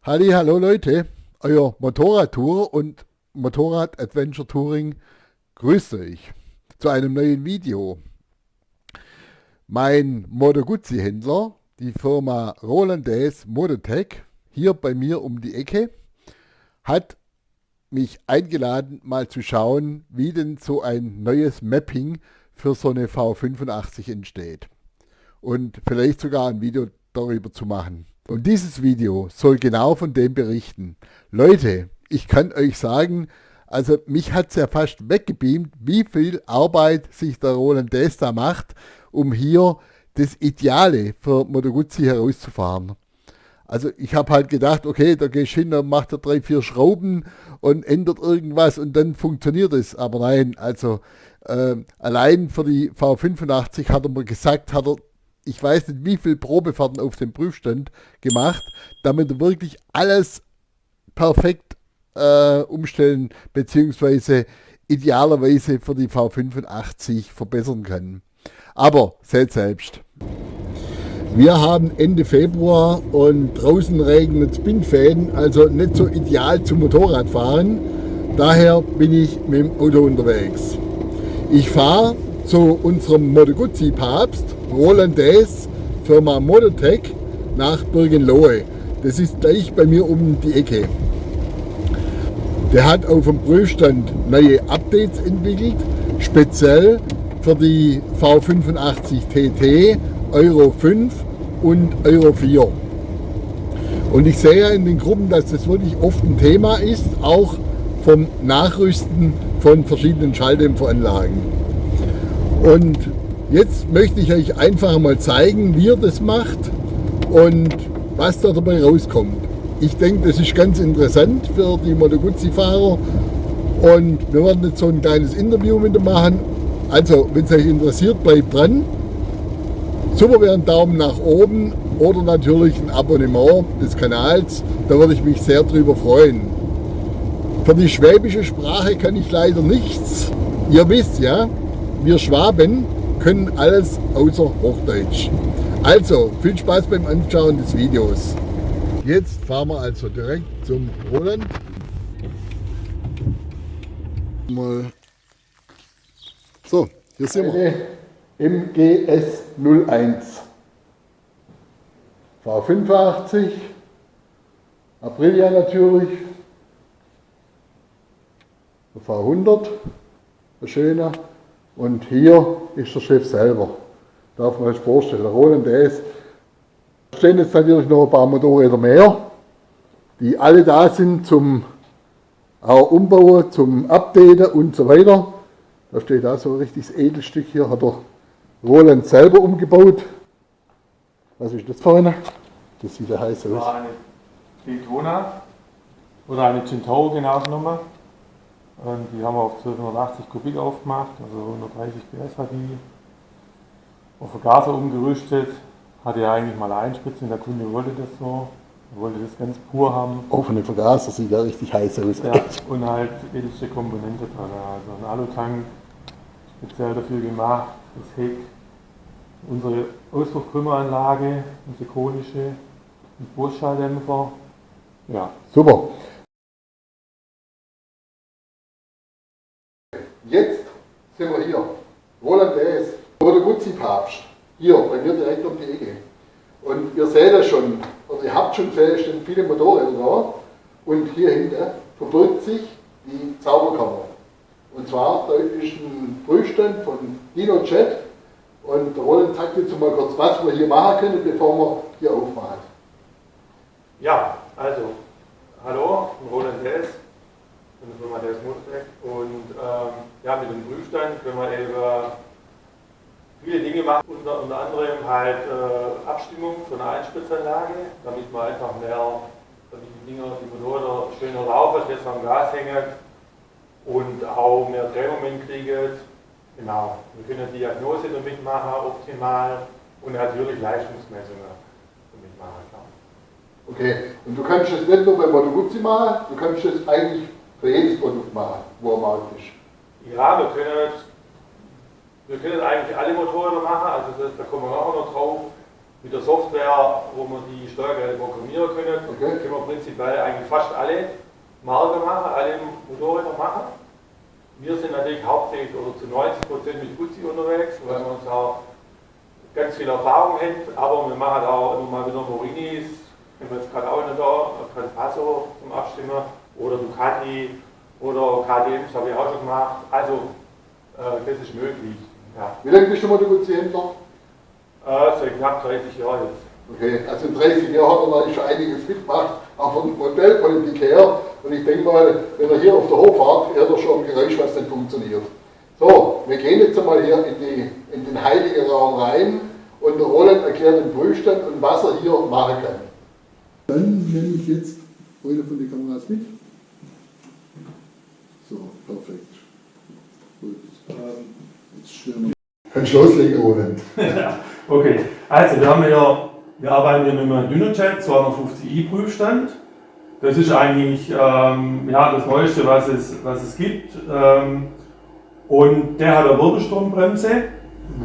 Hallo Leute, euer Motorradtour und Motorrad Adventure Touring grüßt euch zu einem neuen Video. Mein Moto Guzzi Händler, die Firma Rolandaise Mototech, hier bei mir um die Ecke, hat mich eingeladen, mal zu schauen, wie denn so ein neues Mapping für so eine V85 entsteht. Und vielleicht sogar ein Video darüber zu machen. Und dieses Video soll genau von dem berichten. Leute, ich kann euch sagen, also mich hat es ja fast weggebeamt, wie viel Arbeit sich der Roland Dess da macht, um hier das Ideale für Moto Guzzi herauszufahren. Also ich habe halt gedacht, okay, da gehst du hin, dann macht er 3, 4 Schrauben und ändert irgendwas und dann funktioniert es. Aber nein, also allein für die V85 hat er mir gesagt, ich weiß nicht, wie viele Probefahrten auf dem Prüfstand gemacht, damit er wirklich alles perfekt umstellen bzw. idealerweise für die V85 verbessern kann. Aber seht selbst. Wir haben Ende Februar und draußen regnet es Bindfäden, also nicht so ideal zum Motorradfahren. Daher bin ich mit dem Auto unterwegs. Ich fahre zu unserem Moto Guzzi Papst, Roland Dess, Firma Mototech, nach Birkenlohe. Das ist gleich bei mir um die Ecke. Der hat auf dem Prüfstand neue Updates entwickelt, speziell für die V85 TT, Euro 5 und Euro 4. Und ich sehe ja in den Gruppen, dass das wirklich oft ein Thema ist, auch vom Nachrüsten von verschiedenen Schalldämpferanlagen. Und jetzt möchte ich euch einfach mal zeigen, wie er das macht und was da dabei rauskommt. Ich denke, das ist ganz interessant für die Moto Guzzi-Fahrer und wir werden jetzt so ein kleines Interview mit ihm machen. Also, wenn es euch interessiert, bleibt dran. Super wäre ein Daumen nach oben oder natürlich ein Abonnement des Kanals, da würde ich mich sehr drüber freuen. Für die schwäbische Sprache kann ich leider nichts. Ihr wisst ja, wir Schwaben können alles außer Hochdeutsch. Also, viel Spaß beim Anschauen des Videos. Jetzt fahren wir also direkt zum Roland. So, hier sind wir. MGS 01. V85. Aprilia natürlich. Der V100. Der schöne. Und hier ist der Chef selber. Darf man sich vorstellen. Der Roland Dess. Da stehen jetzt natürlich noch ein paar Motorräder mehr, die alle da sind zum auch Umbauen, zum Updaten und so weiter. Da steht da so ein richtiges Edelstück. Hier hat der Roland selber umgebaut. Was ist das für eine? Das sieht ja heiß aus. Das war eine Daytona oder eine Centauro genau genommen. Und die haben wir auf 1280 Kubik aufgemacht, also 130 PS hat die. Auf Vergaser umgerüstet, hatte ja eigentlich mal Einspritzen, der Kunde wollte das so. Er wollte das ganz pur haben. Offene Vergaser sieht ja richtig heiß aus. Ja, und halt edelste Komponente dran. Also ein Alutank, speziell dafür gemacht, das Heck, unsere Auspuffkrümmeranlage, unsere konische, ein Brustschalldämpfer. Ja. Super. Jetzt sind wir hier. Roland Dess, Moto Guzzi Papst. Hier, bei mir direkt um die Ecke. Und ihr seht das schon, oder ihr habt schon gesehen, es stehen viele Motorräder da. Und hier hinten verbirgt sich die Zauberkammer. Und zwar, da ist ein Prüfstand von DinoJet. Und der Roland zeigt jetzt mal kurz, was wir hier machen können, bevor wir hier aufmachen. Ja, also, hallo, ich bin Roland Dess von der Firma Dess Mototech. Und ja, mit dem Prüfstand können wir eben viele Dinge machen, unter anderem halt Abstimmung von einer Einspritzanlage, damit man einfach mehr, damit die Dinger, die Motoren schöner laufen, jetzt am Gas hängen und auch mehr Drehmoment kriegen. Genau, wir können Diagnose damit machen, optimal, und natürlich Leistungsmessungen damit machen. Klar. Okay, und du kannst das nicht nur bei Moto Guzzi machen, du kannst das eigentlich für jedes Produkt machen, wo er Markt ist. Ja, wir können eigentlich alle Motoren machen, also da kommen wir nachher noch drauf. mit der Software, wo wir die Steuergeräte programmieren können, Okay. können wir prinzipiell eigentlich fast alle Marken machen, alle Motorräder machen. Wir sind natürlich hauptsächlich oder zu 90% mit Guzzi unterwegs, weil wir uns auch ganz viel Erfahrung haben, aber wir machen auch immer mal wieder Morinis, haben wir jetzt gerade auch nicht da, Passo zum Abstimmen, oder Ducati oder KTM, das habe ich auch schon gemacht. Also, das ist möglich. Ja. Wie lange bist du Moto-Guzzi-Händler? Seit knapp 30 Jahren jetzt. Okay, also in 30 Jahren hat er da schon einiges mitgemacht, auch von der Modellpolitik her. Und ich denke mal, wenn er hier auf der Hof fährt, hört er schon ein Geräusch, was nicht funktioniert. So, wir gehen jetzt einmal hier in den heiligen Raum rein und der Roland erklärt den Prüfstand und was er hier machen kann. Dann nehme ich jetzt eine von den Kameras mit. So, perfekt. Gut. Jetzt stellen wir. Kannst du loslegen, Roland? Okay, also wir arbeiten hier mit einem Dynojet 250i Prüfstand. Das ist eigentlich ja, das Neueste, was es gibt. Und der hat eine Wirbelstrombremse,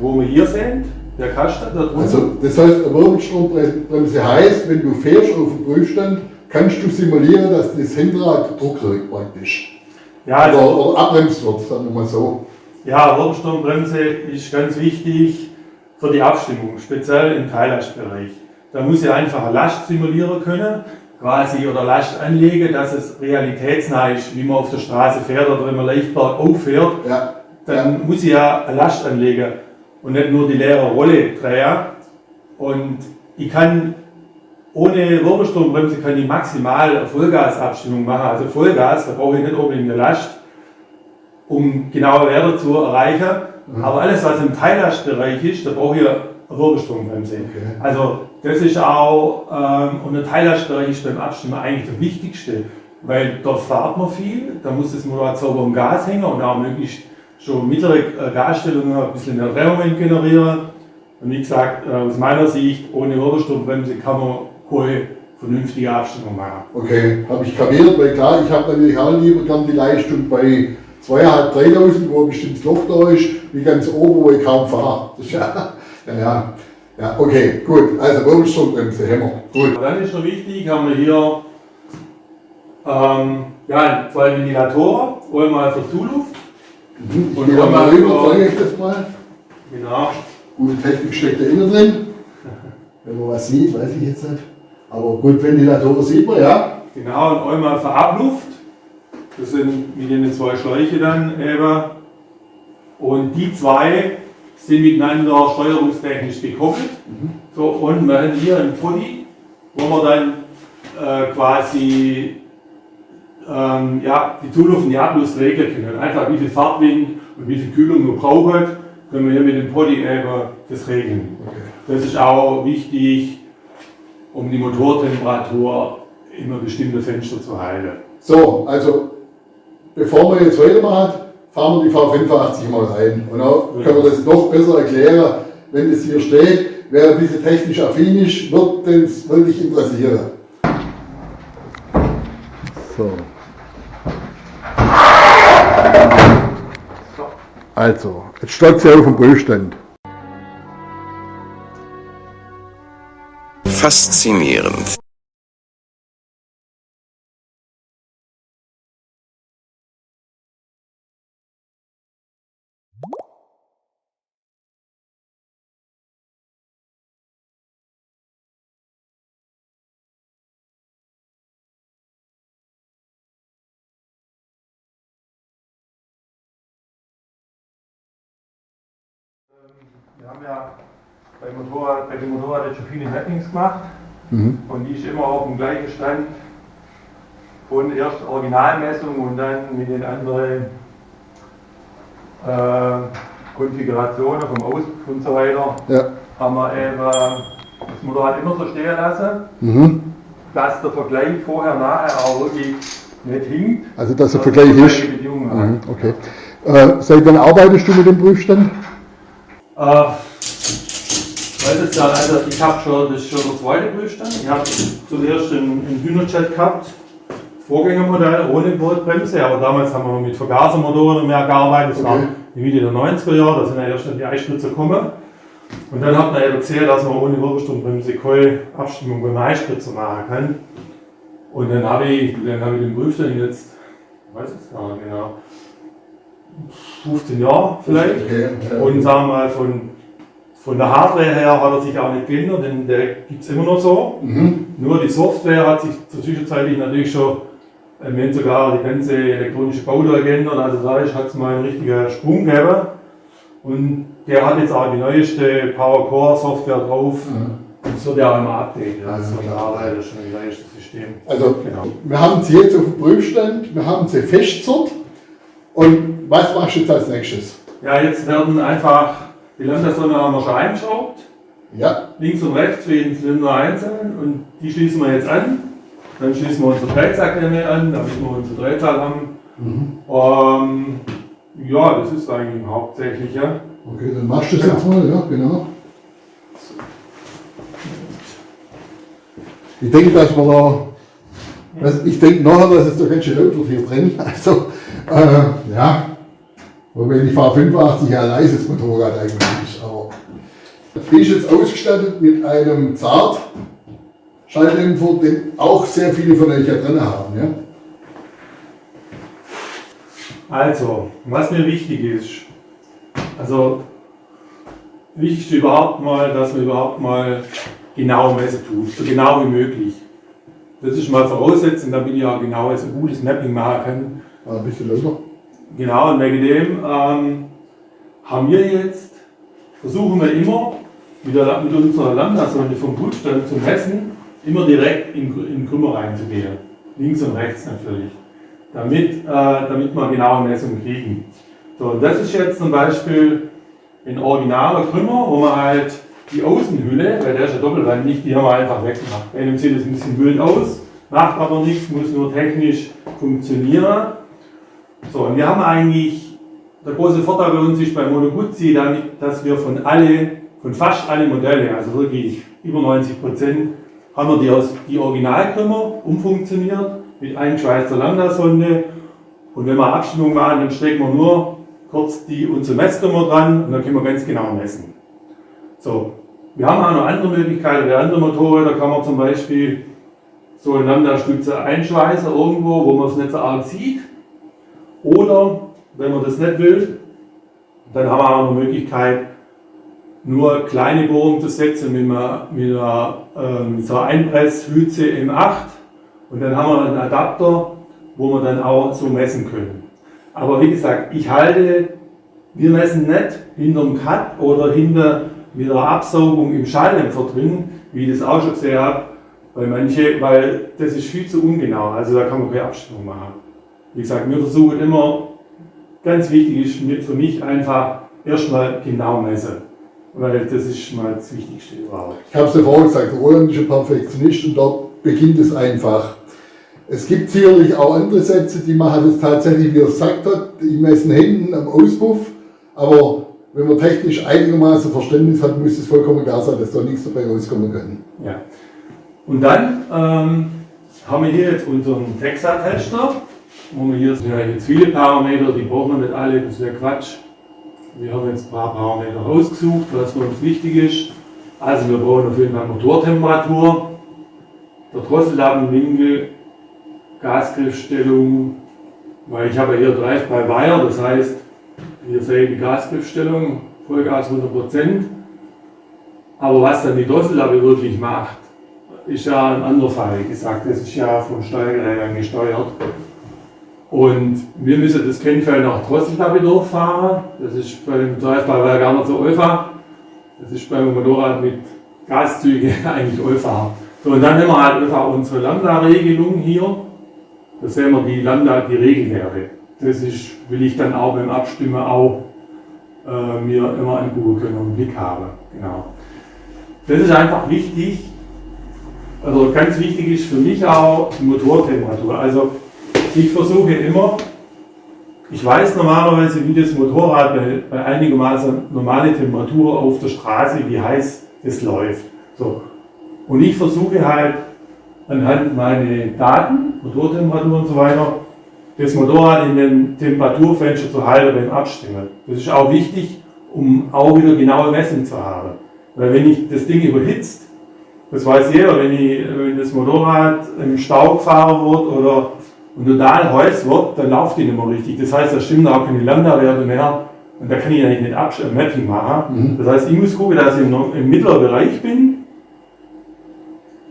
wo wir hier sehen, der Kasten da drunter. Also das heißt, eine Wirbelstrombremse heißt, wenn du fährst auf dem Prüfstand, kannst du simulieren, dass das Hinterrad Druck kriegt praktisch. Ja, also, oder abbremst wird, sagen wir mal so. Ja, Wirbelstrombremse ist ganz wichtig für die Abstimmung, speziell im Teillastbereich. Da muss ich einfach eine Last simulieren können, quasi, oder Last anlegen, dass es realitätsnah ist, wie man auf der Straße fährt oder wenn man leicht bergauf fährt. Ja. Dann muss ich ja eine Last anlegen und nicht nur die leere Rolle drehen. Und ich kann ohne Wirbelstrombremse kann ich maximal eine Vollgasabstimmung machen. Also Vollgas, da brauche ich nicht unbedingt eine Last, um genaue Werte zu erreichen. Mhm. Aber alles, was im Teillastbereich ist, da brauche ich eine Wirbelstrombremse. Okay. Also das ist auch, und der Teillastbereich ist beim Abstimmen eigentlich das Wichtigste, weil dort fährt man viel, da muss das Motorrad sauber am Gas hängen und auch möglichst schon mittlere Gasstellungen ein bisschen mehr Drehmoment generieren. Und wie gesagt, aus meiner Sicht, ohne Wirbelstrombremse kann man keine vernünftige Abstimmung machen. Okay, habe ich kapiert, weil klar, ich habe natürlich auch lieber gern die Leistung bei 2.500, 3.000, wo ein bestimmtes Loch da ist, wie ganz oben, wo ich kaum fahre. Das ist ja, okay, gut, also Wirbelstrombremse, Hämmer, gut. Und dann ist noch wichtig, haben wir hier ja, zwei Ventilatoren, einmal für Zuluft. Mhm. Und wir mal rüber, zeige ich das mal. Genau. Gute Technik steckt da innen drin. Wenn man was sieht, weiß ich jetzt nicht. Aber gut, Ventilatoren sieht man, ja. Genau, und einmal für Abluft. Das sind mit den zwei Schläuche dann eben. Und die zwei sind miteinander steuerungstechnisch gekoppelt. Mhm. So, und wir haben hier einen Pulli, wo man dann quasi ja, die Zuluft und die Abluft regeln können. Einfach wie viel Fahrtwind und wie viel Kühlung man braucht, können wir hier mit dem Pulli eben das regeln. Okay. Das ist auch wichtig, um die Motortemperatur in einem bestimmten Fenster zu halten. So, also bevor wir jetzt weitermachen, fahren wir die V85 mal rein. Und auch können wir das noch besser erklären, wenn es hier steht. Wer ein bisschen technisch affin ist, wird das wirklich interessieren. So. Also, jetzt steht sie auf dem Prüfstand. Faszinierend. Wir haben ja bei dem Motorrad jetzt schon viele Mappings gemacht und die ist immer auf dem gleichen Stand und erst Originalmessung und dann mit den anderen Konfigurationen vom Auspuff und so weiter haben wir eben das Motorrad immer so stehen lassen, dass der Vergleich vorher-nachher auch wirklich nicht hinkt. Also dass der Vergleich ist. Okay. Seit wann arbeitest du mit dem Prüfstand? Also ich habe das ist schon der zweite Prüfstand. Ich habe zuerst einen Dynojet gehabt, Vorgängermodell ohne Bremse, aber damals haben wir mit Vergasermotoren mehr gearbeitet. Das war die Mitte der 90er Jahre, da sind ja erst die Eispritzer gekommen. Und dann hat man eben gesehen, dass man ohne Wirbelstrombremse keine Abstimmung beim Einspritzer machen kann. Und dann habe ich den Prüfstand jetzt, ich weiß es gar nicht genau, 15 Jahre vielleicht. Und sagen wir mal, von der Hardware her hat er sich auch nicht geändert, denn der gibt es immer noch so. Nur die Software hat sich zwischenzeitlich natürlich schon, wir haben sogar die ganze elektronische Bauteile geändert, also da hat es mal einen richtigen Sprung gegeben. Und der hat jetzt auch die neueste PowerCore Software drauf. Und das wird ja auch immer updaten. Also das ist schon ein neuestes System. Also wir haben sie jetzt auf dem Prüfstand, wir haben sie festzurrt. Und was machst du jetzt als nächstes? Ja, jetzt werden einfach die Lambda-Sonne haben wir schon eingeschraubt. Ja. Links und rechts für jeden Zylinder einzeln und die schließen wir jetzt an. Dann schließen wir unsere Dreizackklemme an, damit wir unsere Dreizack haben. Ja, das ist eigentlich hauptsächlich. Ja. Okay, dann machst du das jetzt mal, ja, genau. Ich denke, dass wir da, ich denke nachher, dass es da ganz schön laut wird hier drin. Also, ja, wobei die Fahr 85 ja ein leises Motorrad eigentlich ist. Aber die ist jetzt ausgestattet mit einem Zart-Schalldämpfer, den auch sehr viele von euch ja drin haben. Ja? Also, was mir wichtig ist, also wichtigste überhaupt mal, dass man überhaupt mal genau messen tut, so genau wie möglich. Das ist mal Voraussetzung, damit ich auch genau so ein gutes Mapping machen kann. Ein bisschen lauter. Genau, und wegen dem haben wir jetzt, versuchen wir immer mit unserer Lambda-Sonde vom Prüfstand zum Messen immer direkt in den Krümmer reinzugehen. Links und rechts natürlich. Damit wir genaue Messungen kriegen. So, und das ist jetzt zum Beispiel ein originaler Krümmer, wo man halt die Außenhülle, weil der ist ja doppelwandig, die haben wir einfach weggemacht. Bei einem sieht es ein bisschen wild aus, macht aber nichts, muss nur technisch funktionieren. So, und wir haben eigentlich, der große Vorteil bei uns ist bei Moto Guzzi, dass wir von fast alle Modelle, also wirklich über 90%, haben wir die Originalkrümmer umfunktioniert mit eingeschweißter Lambda-Sonde. Und wenn wir Abstimmung machen, dann stecken wir nur kurz unsere Messkrümmer dran und dann können wir ganz genau messen. So, wir haben auch noch andere Möglichkeiten. Bei anderen Motorrädern kann man zum Beispiel so eine Lambda-Stütze einschweißen irgendwo, wo man es nicht so arg sieht. Oder, wenn man das nicht will, dann haben wir auch eine Möglichkeit, nur kleine Bohrungen zu setzen mit so einer Einpresshülse M8. Und dann haben wir einen Adapter, wo wir dann auch so messen können. Aber wie gesagt, wir messen nicht hinterm Cut oder hinter mit der Absaugung im Schalldämpfer drin, wie ich das auch schon gesehen habe, weil das ist viel zu ungenau, also da kann man keine Abstimmung machen. Wie gesagt, wir versuchen immer, ganz wichtig ist für mich einfach erstmal genau messen, weil das ist mal das Wichtigste überhaupt. Ich habe es ja vorhin gesagt, Roland ist ein Perfektionist und dort beginnt es einfach. Es gibt sicherlich auch andere Sätze, die machen das tatsächlich, wie er es gesagt hat, die messen hinten am Auspuff, aber wenn man technisch einigermaßen Verständnis hat, muss es vollkommen klar sein, dass da nichts dabei rauskommen kann. Ja. Und dann haben wir hier jetzt unseren Texat-Tester, wo wir hier sind ja jetzt viele Parameter, die brauchen wir nicht alle, das wäre Quatsch. Wir haben jetzt ein paar Parameter ausgesucht, was für uns wichtig ist. Also wir brauchen auf jeden Fall Motortemperatur, der Drosselladenwinkel, Gasgriffstellung, weil ich habe ja hier Drive-by-Wire, das heißt, hier seht ihr die Gasgriffstellung, Vollgas 100%. Aber was dann die Drossellappe wirklich macht, ist ja ein anderer Fall. Wie gesagt, das ist ja vom Steuergerät gesteuert. Und wir müssen das Kennfeld nach Drossellappe durchfahren. Das ist beim Drive-by-Wire gar nicht so einfach. Das ist beim Motorrad mit Gaszügen eigentlich einfach. So, und dann haben wir halt einfach unsere Lambda-Regelung hier. Da sehen wir die Regelwerte. Das will ich dann auch beim Abstimmen auch mir immer angucken können und im Blick haben. Genau. Das ist einfach wichtig. Also ganz wichtig ist für mich auch die Motortemperatur. Also ich versuche immer, ich weiß normalerweise, wie das Motorrad bei einigermaßen normale Temperatur auf der Straße, wie heiß das läuft. So. Und ich versuche halt anhand meiner Daten, Motortemperatur und so weiter, das Motorrad in den Temperaturfenster zu halten beim Abstimmen. Das ist auch wichtig, um auch wieder genaue Messungen zu haben. Weil wenn ich das Ding überhitzt, das weiß jeder, wenn das Motorrad im Stau gefahren wird oder total heiß wird, dann läuft die nicht mehr richtig. Das heißt, da stimmen auch keine Lambda-Werte mehr und da kann ich ja nicht ein Mapping machen. Das heißt, ich muss gucken, dass ich im mittleren Bereich bin,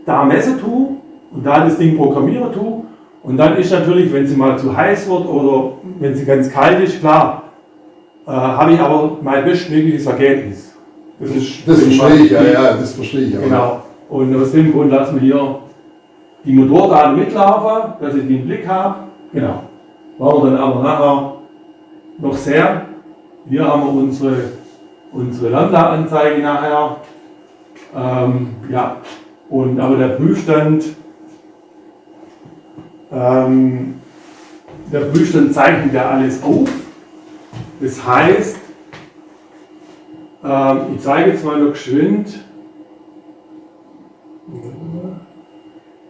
da messen tue und da das Ding programmieren tue. Und dann ist natürlich, wenn sie mal zu heiß wird oder wenn sie ganz kalt ist, klar, habe ich aber mein bestmögliches Ergebnis. Das verstehe ich, ja, das verstehe ich. Genau. Und aus dem Grund lassen wir hier die Motordaten mitlaufen, dass ich die im Blick habe. Genau. Machen wir dann aber nachher noch sehr. Hier haben wir unsere Lambda-Anzeige nachher. Ja. Aber der Prüfstand zeichnet ja alles auf. Das heißt, ich zeige jetzt mal noch geschwind,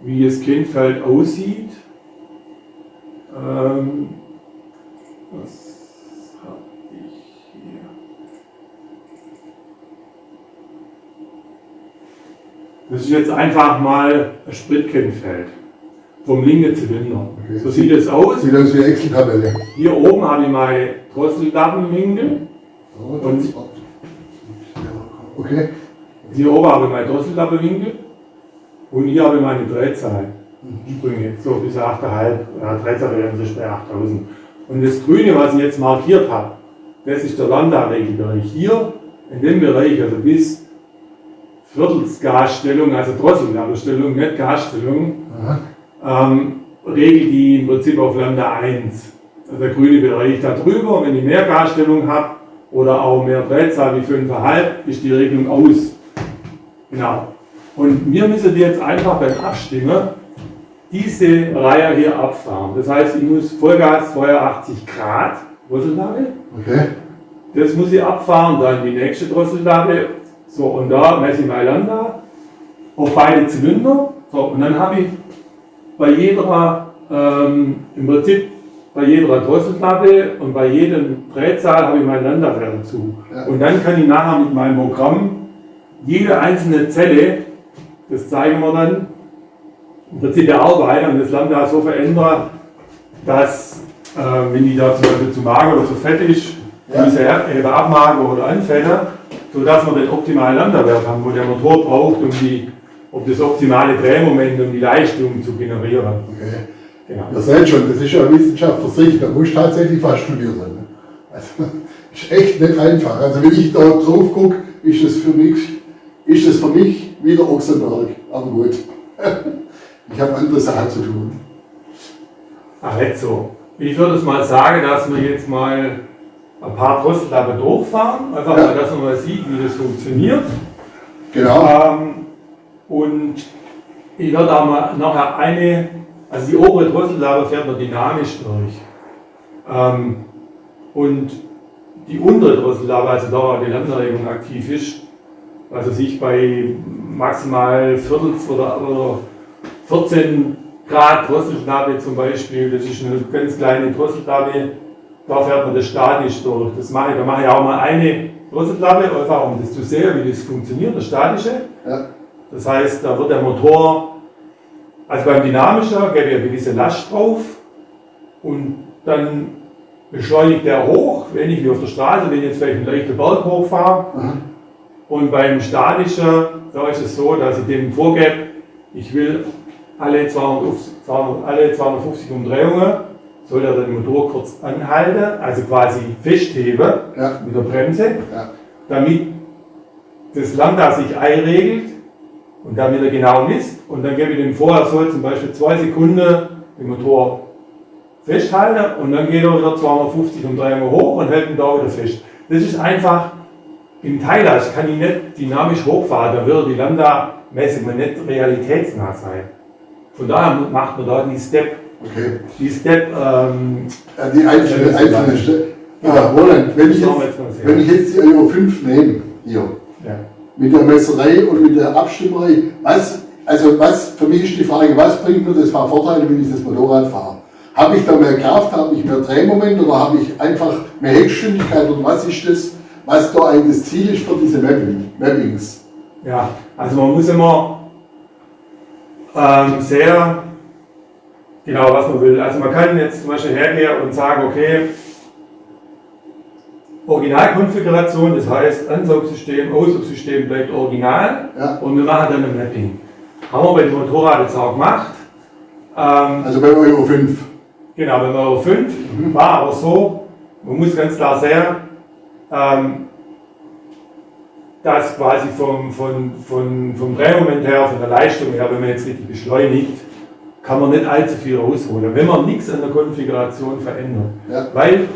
wie das Kennfeld aussieht. Was habe ich hier? Das ist jetzt einfach mal ein Spritkennfeld vom linken Zylinder. Okay. So sieht es aus. Sieht aus wie eine Excel-Tabelle. Hier oben habe ich meine Drosseldappenwinkel. Okay. Hier oben habe ich meine Drosseldappenwinkel. Und hier habe ich meine Drehzahl. Sprünge, so bis 8,5, Drehzahl wären sich bei 8000. Und das Grüne, was ich jetzt markiert habe, das ist der Lambda-Regelbereich. Hier, in dem Bereich, also bis Viertelsgasstellung, also Drosseldappenstellung, nicht Gasstellung, regelt die im Prinzip auf Lambda 1. Also der grüne Bereich da drüber, wenn ich mehr Gasstellung habe oder auch mehr Drehzahl wie 5,5, ist die Regelung aus. Genau. Und wir müssen jetzt einfach beim Abstimmen diese Reihe hier abfahren. Das heißt, ich muss Vollgas 82 Grad Drosseldabel. Okay. Das muss ich abfahren, dann die nächste Drosseldabel. So, und da messe ich mein Lambda auf beide Zylinder. So, und dann habe ich bei jeder, im Prinzip bei jeder Drosseldabel und bei jedem Drehzahl habe ich mein Lambda-Wert dazu. Ja. Und dann kann ich nachher mit meinem Programm jede einzelne Zelle, das zeigen wir dann, im Prinzip bearbeiten und das Lambda so verändern, dass, wenn die da zum Beispiel zu mager oder zu fett ist, diese eben abmagern oder anfetten, sodass wir den optimalen Lambda-Wert haben, wo der Motor braucht, um das optimale Drehmoment, um die Leistung zu generieren. Okay. Genau. Ihr seht schon, das ist ja eine Wissenschaft für sich, da muss tatsächlich fast studiert sein. Also, ist echt nicht einfach. Also wenn ich da drauf gucke, ist das für mich wieder Ochsenberg. Aber gut. Ich habe andere Sachen zu tun. Also, ich würde es mal sagen, dass wir jetzt mal ein paar Drosseldabel durchfahren, einfach mal, dass man mal sieht, wie das funktioniert. Genau. Und ich werde auch mal nachher also die obere Drosseldabel fährt man dynamisch durch. Und die untere Drosseldabel, also da die Lambda-Regelung aktiv ist, also sich bei maximal Viertels oder 14 Grad Drosseldabel zum Beispiel, das ist eine ganz kleine Drosseldabel, da fährt man das statisch durch. Da mache ich auch mal eine Drosseldabel, einfach um das zu sehen, wie das funktioniert, das statische. Ja. Das heißt, da wird der Motor, also beim dynamischer, gebe ich eine gewisse Last drauf und dann beschleunigt der hoch, ähnlich wie auf der Straße, wenn ich jetzt vielleicht einen leichten Berg hochfahre. Und beim statischer, da ist es so, dass ich dem vorgebe, ich will alle 250 Umdrehungen, soll er den Motor kurz anhalten, also quasi festheben mit der Bremse, damit das Lambda sich einregelt und damit er genau misst. Und dann gebe ich dem vor, er soll zum Beispiel 2 Sekunden den Motor festhalten und dann geht er wieder 250 Umdrehungen hoch und hält ihn da wieder fest. Das ist einfach im Teillast, kann ich nicht dynamisch hochfahren, da würde die Lambda-Messung nicht realitätsnah sein. Von daher macht man da die Step. Okay. Die Step. Die einzelne Step. Roland, wenn ich jetzt die Euro 5 nehme, hier, mit der Messerei und mit der Abstimmerei, was für mich ist die Frage, was bringt mir das für Vorteile, wenn ich das Motorrad fahre? Habe ich da mehr Kraft, habe ich mehr Drehmoment oder habe ich einfach mehr Heckgeschwindigkeit oder was ist das, was da eigentlich das Ziel ist für diese Mappings. Ja, also man muss immer sehr genau, was man will. Also man kann jetzt zum Beispiel hergehen und sagen, okay, Originalkonfiguration, das heißt Ansaugsystem, Aussaugsystem bleibt original, Ja. und wir machen dann ein Mapping. Haben wir bei dem Motorrad jetzt auch gemacht. Also bei Euro 5. Genau, bei Euro 5 war aber so, man muss ganz klar sehen, dass quasi vom Drehmoment her, von der Leistung her, wenn man jetzt richtig beschleunigt, kann man nicht allzu viel rausholen, wenn man nichts an der Konfiguration verändert. Ja. Weil,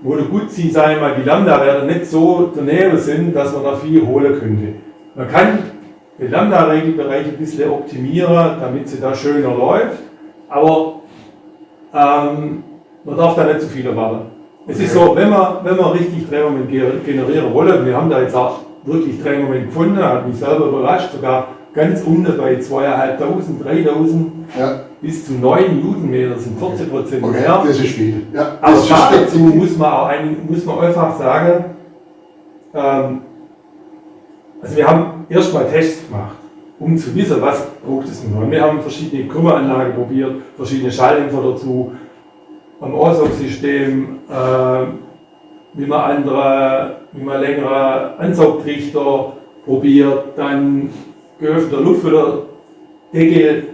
wo der Gutzi, sagen wir mal, die Lambda-Werte nicht so daneben sind, dass man da viel holen könnte. Man kann den Lambda-Regelbereich ein bisschen optimieren, damit sie da schöner läuft, aber man darf da nicht zu viel erwarten. Es ist so, wenn wir richtig Drehmoment generieren wollen, wir haben da jetzt auch wirklich Drehmoment gefunden, hat mich selber überrascht, sogar ganz unten bei 2.500, 3.000 bis zu 9 Newtonmeter sind 14% mehr. Das ist viel. Ja, aber dazu muss man einfach sagen, also wir haben erstmal Tests gemacht, um zu wissen, was braucht es nun. Wir haben verschiedene Krümmeranlagen probiert, verschiedene Schalldämpfer dazu, am Aussaugsystem, wie man längere Ansaugtrichter probiert, dann geöffneter Luftfüllerdeckel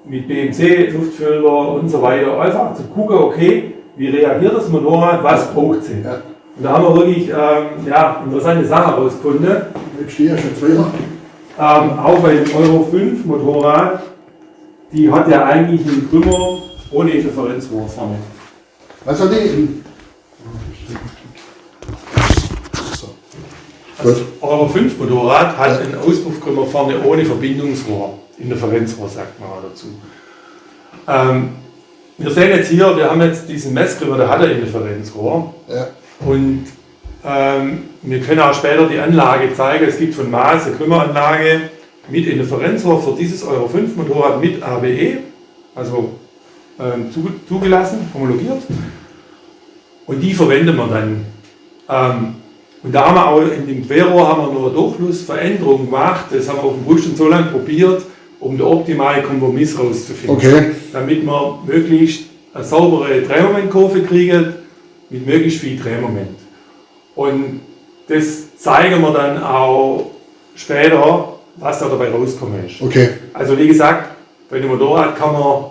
mit BMC, Luftfüller und so weiter. Einfach zu gucken, okay, wie reagiert das Motorrad, was braucht es. Ja. Und da haben wir wirklich interessante Sachen rausgefunden. Jetzt stehe ich schon wieder. Auch bei dem Euro 5 Motorrad, die hat ja eigentlich einen Krümmer ohne Interferenzrohr vorne. Was hat die? Das Euro 5 Motorrad hat einen Auspuffkrümmer vorne ohne Verbindungsrohr. Interferenzrohr sagt man auch dazu. Wir sehen jetzt hier, wir haben jetzt diesen Messkrümmer, der hat ein Interferenzrohr. Ja. Und wir können auch später die Anlage zeigen. Es gibt von Maas eine Krümmeranlage mit Interferenzrohr für dieses Euro 5 Motorrad mit ABE, also zugelassen, homologiert. Und die verwenden wir dann. Und da haben wir auch in dem Querrohr haben wir nur eine Durchflussveränderung gemacht. Das haben wir auf dem Prüfstand so lange probiert, um den optimalen Kompromiss rauszufinden. Okay. Damit wir möglichst eine saubere Drehmomentkurve kriegen mit möglichst viel Drehmoment. Und das zeigen wir dann auch später, was da dabei rauskommen ist. Okay. Also wie gesagt, bei dem Motorrad kann man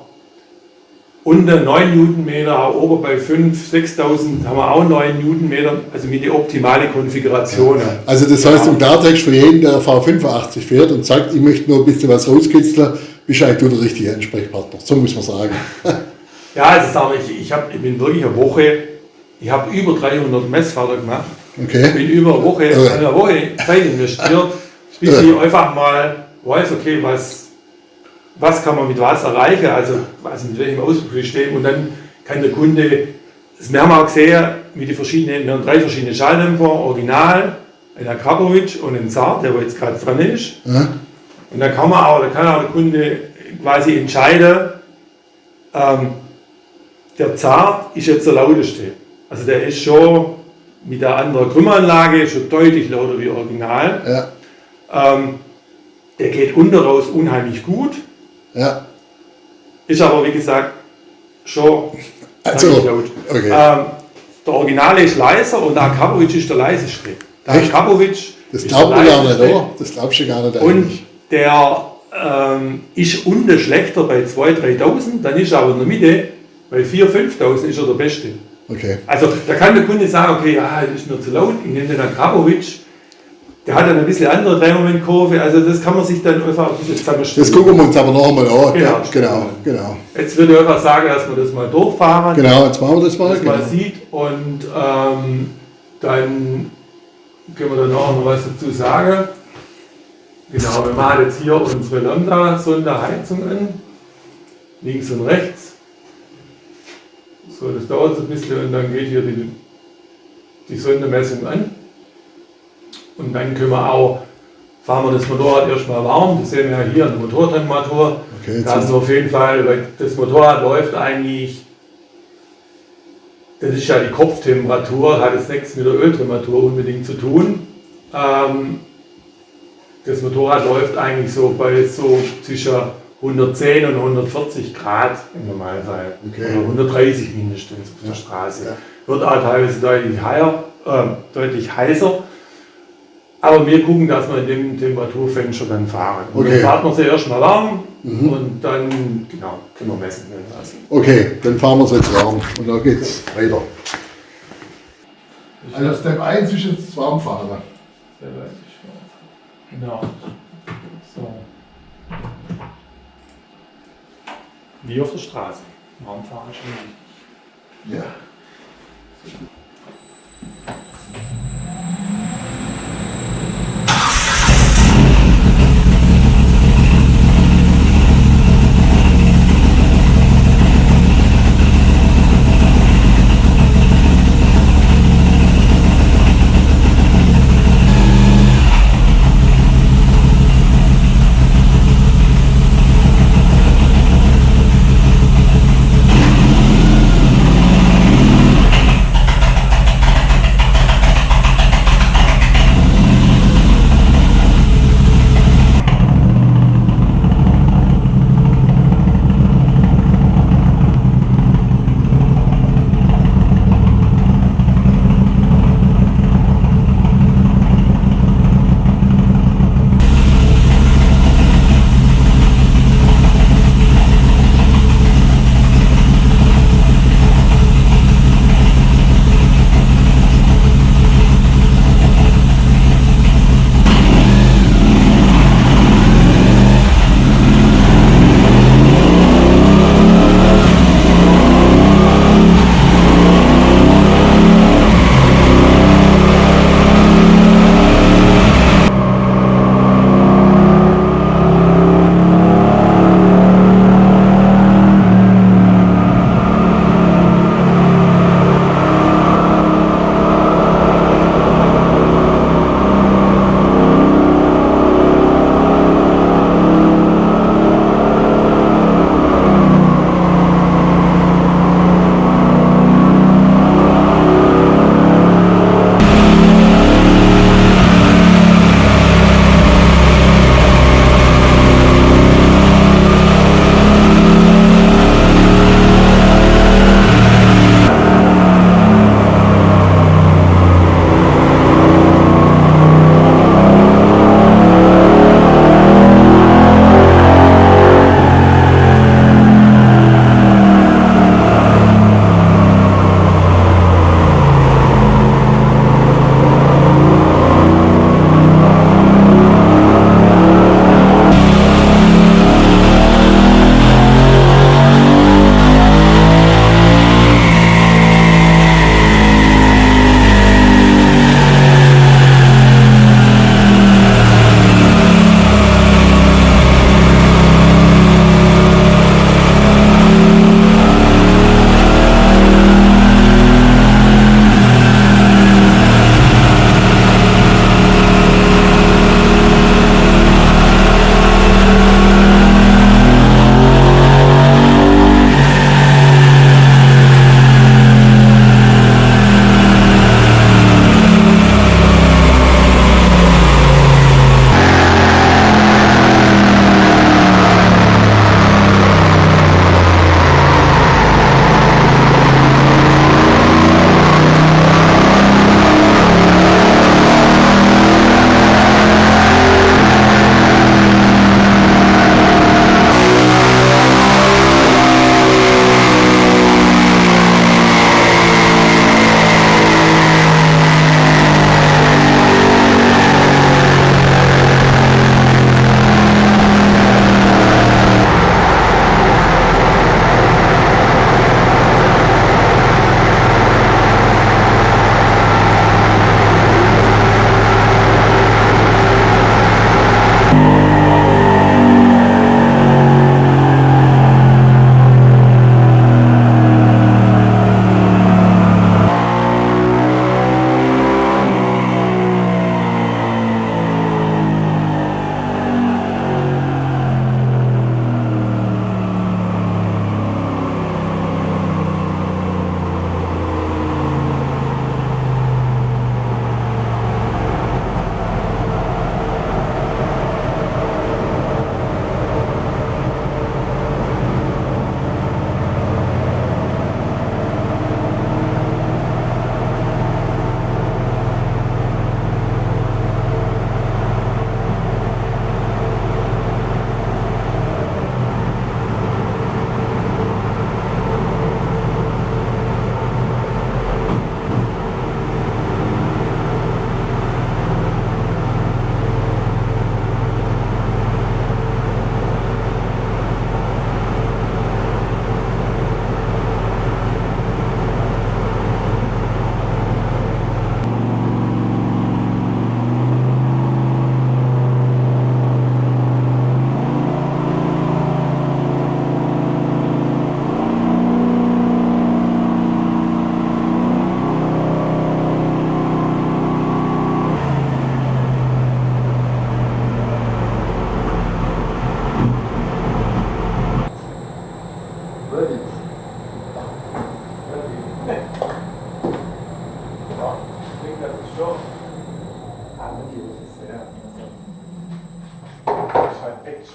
unten 9 Newtonmeter, auch oben bei 5.000, 6.000 haben wir auch 9 Newtonmeter, also mit der optimalen Konfiguration. Also das heißt im Klartext für jeden, der V85 fährt und sagt, ich möchte nur ein bisschen was rauskitzeln, bist du eigentlich der richtige Ansprechpartner. So muss man sagen. Ja, also sage ich bin wirklich eine Woche, ich habe über 300 Messfahrten gemacht. Okay. Ich bin über eine Woche Zeit investiert, bis ich einfach mal weiß, okay, was kann man mit was erreichen, also mit welchem Auspuffsystem, und dann kann der Kunde, wir haben auch gesehen, wir haben 3 verschiedene Schalldämpfer, Original, einen Akrapovic und einen Zart, der jetzt gerade dran ist. Ja. Und dann kann auch der Kunde quasi entscheiden, der Zart ist jetzt der lauteste. Also der ist schon mit der anderen Krümmeranlage schon deutlich lauter wie Original. Ja. Der geht unten raus unheimlich gut. Ja. Ist aber wie gesagt schon Also, laut. okay. Der Originale ist leiser und der Akrapovic ist der leiseste. Der Echt? Akrapovic Das ist glaubt der man gar nicht, leiseste. oder? Das glaubst du gar nicht Und eigentlich. der ist unten schlechter bei 2.000, 3.000, dann ist er aber in der Mitte bei 4.000, 5.000 ist er der Beste. Okay. Also da kann der Kunde sagen, okay, ja, das ist mir zu laut, ich nehme den Akrapovic. Der hat dann ein bisschen andere Drehmomentkurve, also das kann man sich dann einfach ein bisschen zusammenstellen. Das gucken wir uns aber noch einmal an. Genau. Genau. Jetzt würde ich einfach sagen, dass wir das mal durchfahren, Genau, jetzt machen wir das mal. dass man Genau. sieht, und dann können wir dann auch noch was dazu sagen. Genau, wir machen jetzt hier unsere Lambda-Sonderheizung an, links und rechts. So, das dauert so ein bisschen und dann geht hier die Sondermessung an. Und dann können wir auch, fahren wir das Motorrad erstmal warm, das sehen wir ja hier an der Motortemperatur. Okay, Da ist auf jeden Fall, weil das Motorrad läuft eigentlich, das ist ja die Kopftemperatur, hat es nichts mit der Öltemperatur unbedingt zu tun. Das Motorrad läuft eigentlich so bei so zwischen 110 und 140 Grad im Normalfall. Okay. Oder 130 mindestens auf der Straße. Ja. Wird auch teilweise deutlich heißer. Aber wir gucken, dass wir in dem Temperaturfenster dann fahren. Und Okay. dann fahren wir sie erstmal warm und dann genau, können wir messen. Okay, dann fahren wir es jetzt warm und dann geht's weiter. Also Step 1 ist jetzt Warmfahren. Genau. So. Wie auf der Straße. Warmfahren ist schon wichtig. Ja.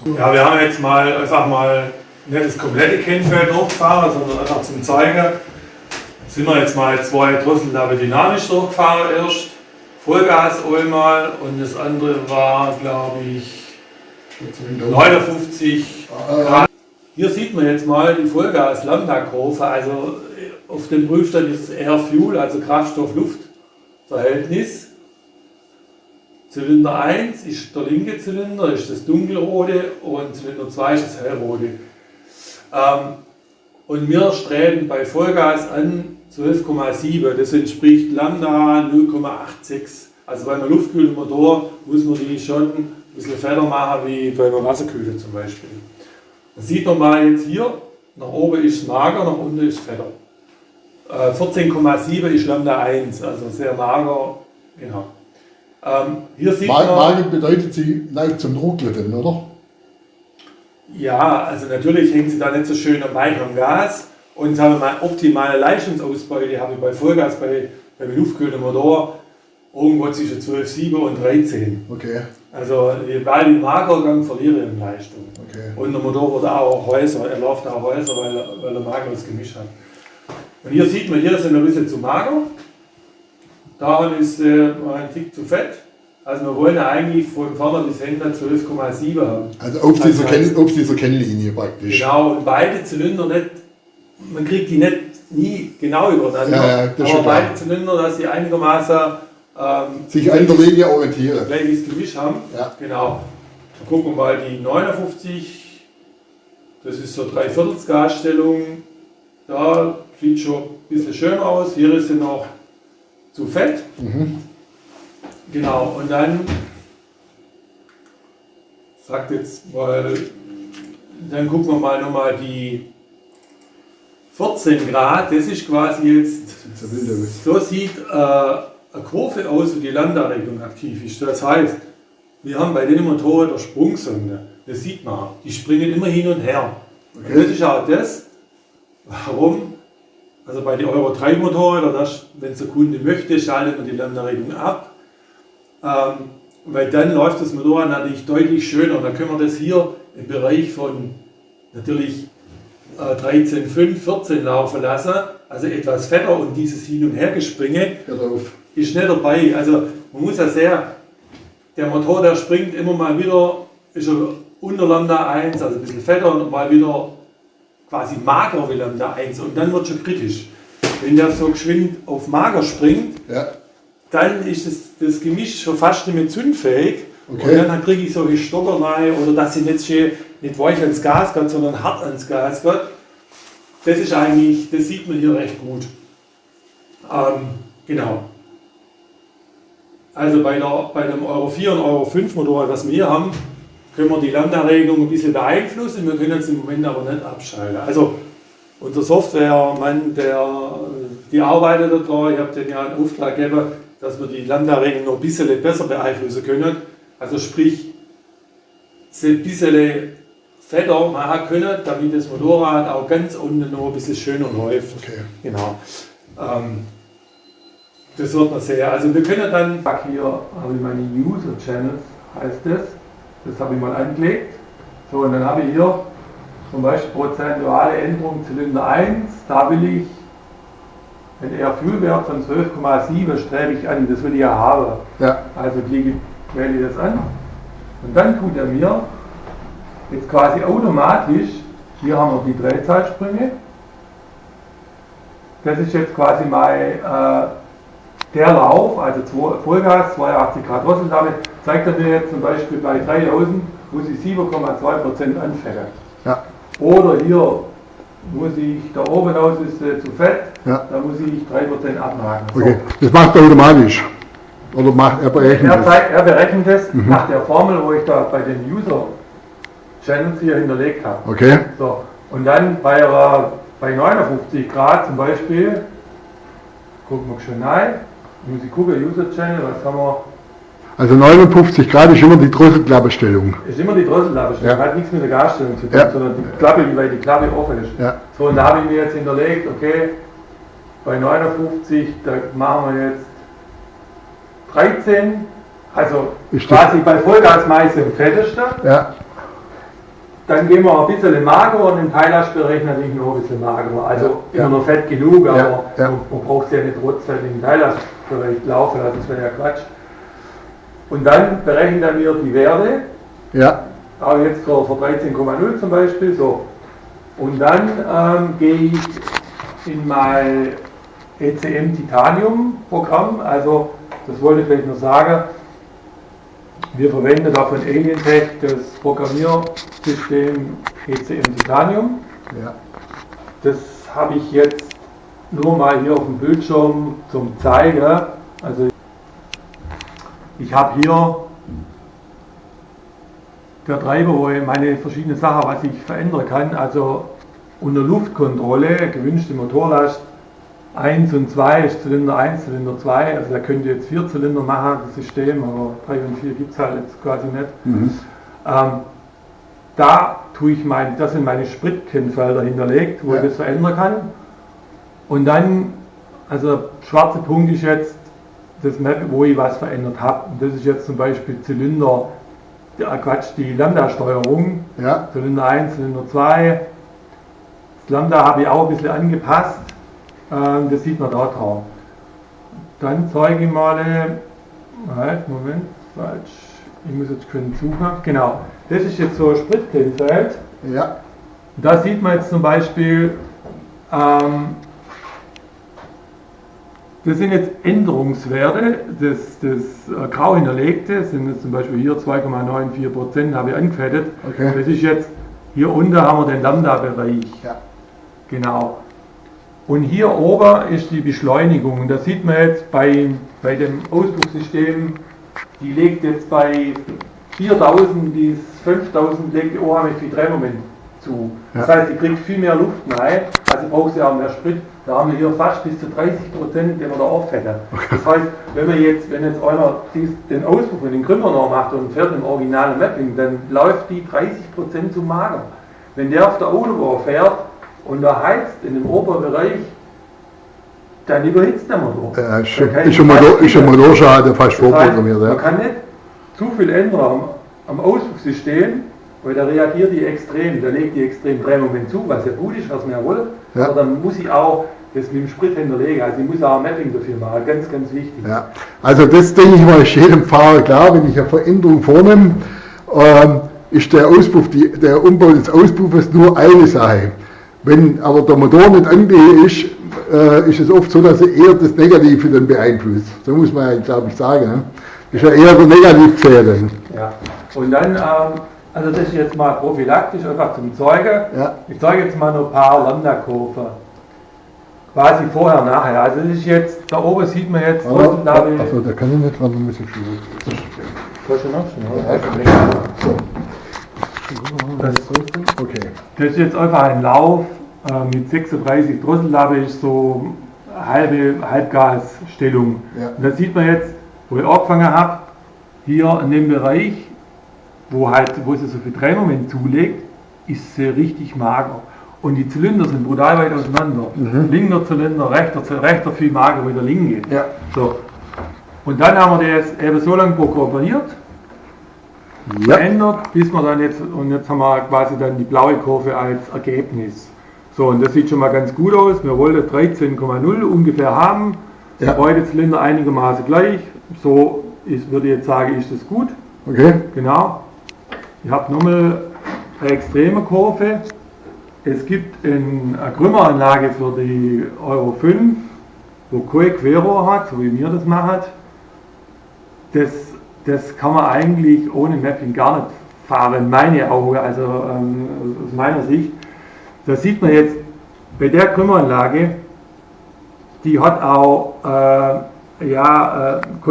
Ja, wir haben jetzt einfach mal nicht das komplette Kennfeld durchgefahren, sondern einfach zum Zeigen. Sind wir jetzt mal 2 Drosselklappe dynamisch durchgefahren erst. Vollgas einmal und das andere war, glaube ich, 59 Grad. Hier sieht man jetzt mal die Vollgas-Lambda-Kurve. Also auf dem Prüfstand ist Air Fuel, also Kraftstoff-Luft-Verhältnis. Zylinder 1 ist der linke Zylinder, ist das dunkelrote, und Zylinder 2 ist das hellrote. Und wir streben bei Vollgas an 12,7, das entspricht Lambda 0,86. Also bei einem luftkühlten Motor muss man die schon ein bisschen fetter machen wie bei einer Wasserkühle zum Beispiel. Das sieht man mal jetzt hier, nach oben ist es mager, nach unten ist es fetter. 14,7 ist Lambda 1, also sehr mager, genau. Hier sieht man, Mager bedeutet, sie neigt zum Druckleveln, oder? ja, also natürlich hängt sie da nicht so schön am weichen Gas, und sagen wir mal, optimale Leistungsausbeute habe ich bei Vollgas beim luftkühlten Motor irgendwo zwischen 12,7 und 13. Okay. Also egal wie mager Gang, verliere ich in Leistung. Okay. Und der Motor wird auch Häuser, er läuft auch Häuser, weil er mageres Gemisch hat. Und hier sieht man, hier sind wir ein bisschen zu mager. Da ist ein Tick zu fett. Also wir wollen ja eigentlich von vorne bis hinten 12,7 haben. Also auf dieser Kennlinie praktisch. Genau, und beide Zylinder nicht, man kriegt die nie genau übereinander, Ja, das ist aber schon klar. beide Zylinder, dass sie einigermaßen Sich an der Linie orientieren. gleiches Gewicht haben. Ja. Genau. Dann gucken wir mal die 59, das ist so 3/4 Gasstellung. Da sieht schon ein bisschen schön aus. Hier ist sie noch zu fett. Genau, und dann sagt jetzt mal, dann gucken wir mal nochmal die 14 Grad, das ist quasi jetzt, so sieht eine Kurve aus, wo die Lambda-Regelung aktiv ist. Das heißt, wir haben bei den Motoren der Sprungsonde, das sieht man, die springen immer hin und her. Okay. Und das ist auch das, warum, also bei den Euro 3 Motoren, wenn es der Kunde möchte, schaltet man die Lambda-Regelung ab. Weil dann läuft das Motorrad natürlich deutlich schöner. Dann können wir das hier im Bereich von natürlich 13,5, 14 laufen lassen, also etwas fetter, und dieses Hin- und Hergespringe ist nicht dabei. Also man muss ja sehr, der Motor, der springt immer mal wieder, ist er unter Lambda 1, also ein bisschen fetter, und mal wieder quasi mager wie Lambda 1, und dann wird es schon kritisch. Wenn der so geschwind auf mager springt, ja, dann ist das Gemisch schon fast nicht mehr zündfähig. Okay. Und dann kriege ich solche Stocker rein, oder dass sie nicht weich ans Gas geht, sondern hart ans Gas geht. Das ist eigentlich, das sieht man hier recht gut. Genau. Also bei dem Euro 4 und Euro 5 Motorrad, was wir hier haben, können wir die Lambda-Regelung ein bisschen beeinflussen. Wir können es im Moment aber nicht abschalten. Also unser Softwaremann, die arbeitet daran, ich habe den ja einen Auftrag gegeben, dass wir die Lambda-Regelung noch ein bisschen besser beeinflussen können. Also sprich, sie ein bisschen fetter machen können, damit das Motorrad auch ganz unten noch ein bisschen schöner läuft. Okay. Genau. Das wird man sehen. Also wir können dann, hier habe ich meine User Channels, heißt das. Das habe ich mal angelegt. So, und dann habe ich hier zum Beispiel prozentuale Änderung Zylinder 1, da will ich den Air Fuel Wert von 12,7 strebe ich an, das will ich ja haben. Ja. Also wähle ich das an, und dann tut er mir jetzt quasi automatisch, hier haben wir die Drehzahlsprünge, das ist jetzt quasi mein der Lauf, also Vollgas, 82 Grad Drosselklappe, zeigt er mir jetzt zum Beispiel bei 3000, muss ich 7,2% anfangen. Ja. Oder hier muss ich, da oben aus ist zu fett, Ja. da muss ich 3% abhaken. So. Okay, das macht er automatisch. Oder macht er berechnet das? Er berechnet es nach der Formel, wo ich da bei den User Channels hier hinterlegt habe. Okay. So. Und dann bei 59 Grad zum Beispiel, gucken wir schon rein, muss ich gucken, User Channel, was haben wir? Also 59 Grad ist immer die Drosselklappenstellung. Ist immer die Drosselklappenstellung, Ja. hat nichts mit der Gasstellung zu tun, Ja. sondern die Klappe, weil die Klappe offen ist. Ja. So, und da habe ich mir jetzt hinterlegt, okay, bei 59, da machen wir jetzt 13, also Ist quasi bei Vollgas meist im fetteste. Ja. dann gehen wir ein bisschen mager und im Teillastbereich natürlich nur ein bisschen mager. Also immer noch fett genug, aber man braucht es ja nicht rotzfettig im Teillastbereich laufen, das wäre ja Quatsch. Und dann berechnen wir die Werte. Ja. Auch jetzt für 13,0 zum Beispiel. So. Und dann gehe ich in mein ECM Titanium Programm. Also, das wollte ich vielleicht noch sagen. Wir verwenden da von Alientech das Programmiersystem ECM Titanium. Ja. Das habe ich jetzt nur mal hier auf dem Bildschirm zum Zeigen. Also, ich habe hier der Treiber, wo ich meine verschiedenen Sachen, was ich verändern kann. Also unter Luftkontrolle, gewünschte Motorlast 1 und 2 ist Zylinder 1, Zylinder 2. Also da könnt ihr jetzt 4 Zylinder machen, das System, aber 3 und 4 gibt es halt jetzt quasi nicht. Da tue ich das sind meine Spritkennfelder hinterlegt, wo ich das verändern kann. Und dann, also schwarze Punkt ist jetzt das Map, wo ich was verändert habe. Und das ist jetzt zum Beispiel Zylinder, die Lambda-Steuerung. Ja. Zylinder 1, Zylinder 2. Das Lambda habe ich auch ein bisschen angepasst. Das sieht man da drauf. Dann zeige ich mal, Moment, falsch. Ich muss jetzt können suchen. Genau, das ist jetzt so ein Spritkennfeld. Ja. Da sieht man jetzt zum Beispiel, das sind jetzt Änderungswerte, das grau hinterlegte sind jetzt zum Beispiel hier 2,94%, habe ich angefettet. Okay. Das ist jetzt, hier unten haben wir den Lambda-Bereich. Ja. Genau. Und hier oben ist die Beschleunigung. Da sieht man jetzt bei dem Auspuffsystem, die legt jetzt bei 4000 bis 5000 legt die unheimlich viel Drehmoment zu. Ja. Das heißt, die kriegt viel mehr Luft rein, also braucht sie auch mehr Sprit. Da haben wir hier fast bis zu 30%, den wir da auffetten. Okay. Das heißt, wenn jetzt einer den Auspuff mit den Krümmer noch macht und fährt im originalen Mapping, dann läuft die 30% zu mager. Wenn der auf der Autobahn fährt und da heizt in dem oberen Bereich, dann überhitzt der Motor. Ist schon Motor schon fast vorprogrammiert. Man kann nicht zu viel ändern am Auspuffsystem, weil da reagiert die extrem, da legt die extrem Drehmoment zu, was ja gut ist, was wir ja wollen. Ja. Aber dann muss ich auch das mit dem Sprit hinterlegen, also ich muss auch ein Mapping dafür machen, ganz, ganz wichtig. Ja. Also das denke ich mal, ist jedem Fahrer klar, wenn ich eine Veränderung vornehme, ist der Umbau des Auspuffes nur eine Sache. Wenn aber der Motor nicht angehe ist es oft so, dass er eher das Negative dann beeinflusst. So muss man ja, glaube ich, sagen. Ne? Ist ja eher der Negativzähler. Ja. Und dann, also das ist jetzt mal prophylaktisch, einfach zum Zeigen. Ja. Ich zeige jetzt mal noch ein paar Lambda-Kurven. Quasi vorher, nachher. Also das ist jetzt, da oben sieht man jetzt, achso, da kann ich nicht, weil ein bisschen schwierig. Das ist jetzt einfach ein Lauf mit 36 Drossellabe, ist so Halbgasstellung. Ja. Und da sieht man jetzt, wo ich angefangen habe, hier in dem Bereich, wo sie so viel Drehmoment zulegt, ist sie richtig mager. Und die Zylinder sind brutal weit auseinander. Linker Zylinder, rechter viel mager, wie der linken geht. Ja. So. Und dann haben wir das eben so lange programmiert, verändert, bis wir dann jetzt haben wir quasi dann die blaue Kurve als Ergebnis. So, und das sieht schon mal ganz gut aus. Wir wollten 13,0 ungefähr haben. Ja. Beide Zylinder einigermaßen gleich. So würde ich jetzt sagen, ist das gut. Okay. Genau. Ich habe nochmal eine extreme Kurve. Es gibt eine Krümmeranlage für die Euro 5, wo kein Querrohr hat, so wie wir das machen. Das kann man eigentlich ohne Mapping gar nicht fahren, meine Augen, also aus meiner Sicht. Da sieht man jetzt, bei der Krümmeranlage, die hat auch keine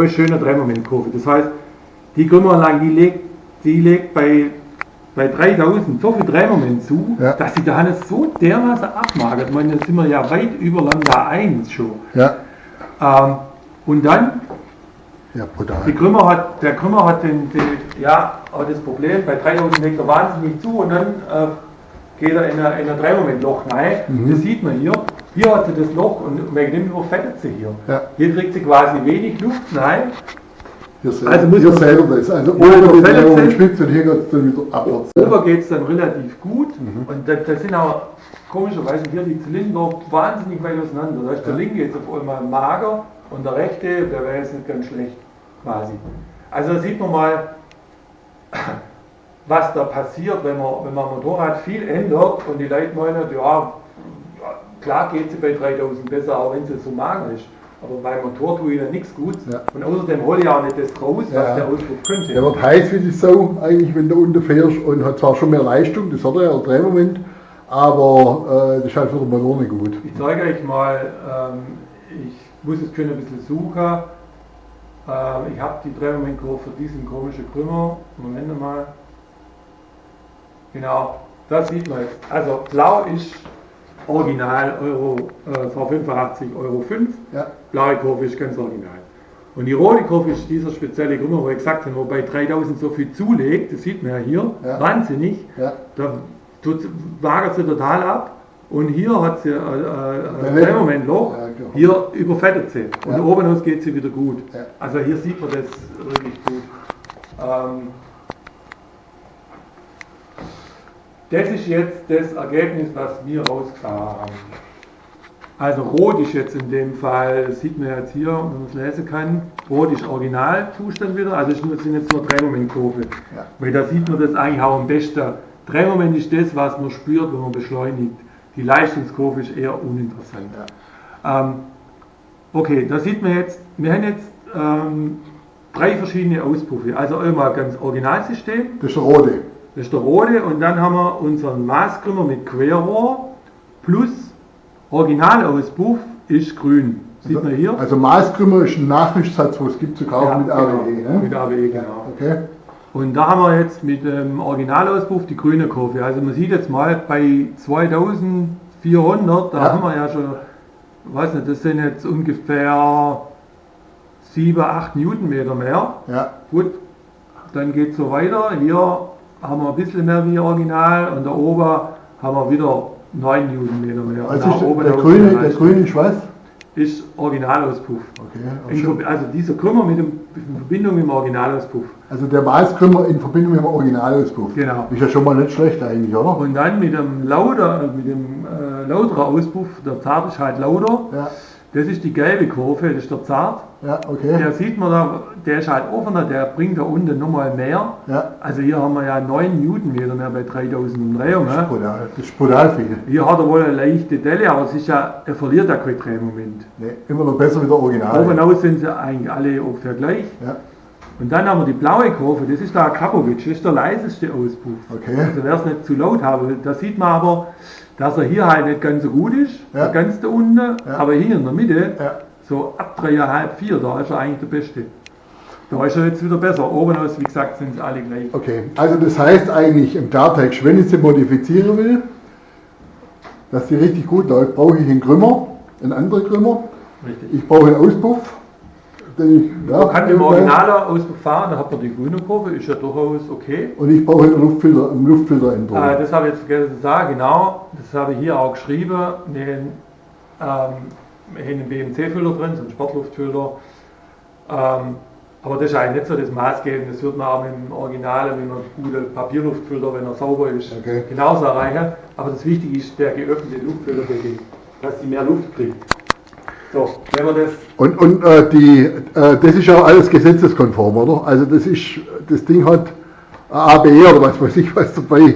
schöne Drehmomentkurve. Das heißt, die Krümmeranlage, die legt bei 3000 so viel Drehmoment zu, dass sie da nicht so dermaßen abmagert. Ich meine, da sind wir ja weit über Lambda 1 schon. Ja. Und dann, der Krümmer hat auch das Problem, bei 3000 legt er wahnsinnig zu und dann geht er in ein Drehmomentloch rein. Das sieht man hier. Hier hat sie das Loch und wegen dem überfettet sie hier. Ja. Hier kriegt sie quasi wenig Luft rein Also muss man seht ihr das. Also Ja, oben die Fälle Drehung sind- spitz und hier geht es dann wieder abwärts. Ober geht es dann relativ gut und da sind auch komischerweise hier die Zylinder wahnsinnig weit auseinander. Da ist der linke jetzt auf einmal mager und der rechte, der wäre jetzt nicht ganz schlecht quasi. Also da sieht man mal, was da passiert, wenn man am Motorrad viel ändert und die Leute meinen, ja, klar geht sie bei 3000 besser, auch wenn sie so mager ist. Aber beim Motor tue ich ja nichts gut. Ja. Und außerdem hole ich auch nicht das raus, was Ja. der Auspuff könnte. Der wird heiß wie die Sau, eigentlich, wenn du unten fährst und hat zwar schon mehr Leistung, das hat er ja, der Drehmoment, aber das ist halt für den Motor nicht gut. Ich zeige euch mal, ich muss jetzt schon ein bisschen suchen. Ich habe die Drehmomentkurve für diesen komischen Krümmer. Moment mal. Genau, das sieht man jetzt. Also blau ist original Euro V85 Euro 5. Ja. Blaue Kurve ist ganz original. Und die rote Kurve ist dieser spezielle Krümmer, wo ich gesagt habe, wo bei 3000 so viel zulegt, das sieht man ja hier, Ja. wahnsinnig. Ja. Da wagert sie total ab und hier hat sie ein Ja, Drehmomentloch, ja, genau. hier überfettet sie und Ja. oben aus geht sie wieder gut. Ja. Also hier sieht man das wirklich gut. Das ist jetzt das Ergebnis, was wir rausgefahren haben. Also rot ist jetzt in dem Fall, das sieht man jetzt hier, wenn man es lesen kann, rot ist Originalzustand wieder, also es sind jetzt nur Drehmomentkurve. Ja. Weil da sieht man das eigentlich auch am besten. Drehmoment ist das, was man spürt, wenn man beschleunigt. Die Leistungskurve ist eher uninteressant. Okay, da sieht man jetzt, wir haben jetzt 3 verschiedene Auspuffe. Also einmal ganz Originalsystem, Das ist der rote. das ist der rote, und dann haben wir unseren Maßkrümmer mit Querrohr plus Originalauspuff ist grün. Sieht man hier? Also Maßkrümmer ist ein Nachmischsatz, wo es gibt zu kaufen mit AWE. Genau, Ne? mit AWE, genau. Okay. Und da haben wir jetzt mit dem Originalauspuff die grüne Kurve. Also man sieht jetzt mal bei 2400, da Ja. haben wir ja schon, weiß nicht, das sind jetzt ungefähr 7-8 Newtonmeter mehr. Ja. Gut, dann geht es so weiter. Hier haben wir ein bisschen mehr wie Original und da oben haben wir wieder 9 Newtonmeter mehr. Also Und ist da oben der auch grüne Leistung. ist was? Ist Originalauspuff. Okay. Also dieser Krümmer mit in Verbindung mit dem Originalauspuff. Also der Maßkrümmer in Verbindung mit dem Originalauspuff. Genau. Ist ja schon mal nicht schlecht eigentlich, oder? Und dann mit dem lauterer Auspuff, der Zart ist halt lauter. Ja. Das ist die gelbe Kurve, das ist der Zart. Ja, okay. Der sieht man da, der ist halt offener, der bringt da unten nochmal mehr. Ja. Also hier haben wir ja 9 Newtonmeter mehr bei 3000 Umdrehungen. Brutal. Das ist brutal viel. Hier hat er wohl eine leichte Delle, aber es ist ja, er verliert ja kein Drehmoment. Nee, immer noch besser wie der Original. Oben aus sind sie eigentlich alle ungefähr gleich. Ja. Und dann haben wir die blaue Kurve, das ist der Akapowitsch, das ist der leiseste Auspuff. Okay. Also wer es nicht zu laut haben, da sieht man aber, dass er hier halt nicht ganz so gut ist, Ja. ganz da unten, Ja. aber hier in der Mitte, Ja. so ab 3,5, 4, da ist er eigentlich der Beste. Da ist er jetzt wieder besser. Oben aus, wie gesagt, sind sie alle gleich. Okay, also das heißt eigentlich im Klartext, wenn ich sie modifizieren will, dass die richtig gut läuft, brauche ich einen Krümmer, einen anderen Krümmer. Richtig. Ich brauche einen Auspuff. Den ich, Man kann im Originaler Auspuff fahren, da hat man die grüne Kurve, ist ja durchaus okay. Und ich brauche einen Luftfilteränderung. Das habe ich jetzt vergessen zu sagen, genau, das habe ich hier auch geschrieben. Wir haben einen BMC-Filter drin, so einen Sportluftfilter. Aber das ist eigentlich nicht so das Maßgebende, das wird man auch mit dem Original, mit einem guten Papierluftfilter, wenn er sauber ist, Okay. genauso erreichen. Aber das Wichtige ist der geöffnete Luftfilterdeckel, dass die mehr Luft kriegt. So, wenn man das Und das ist auch alles gesetzeskonform, oder? Also das Ding hat ABE oder was weiß ich was dabei.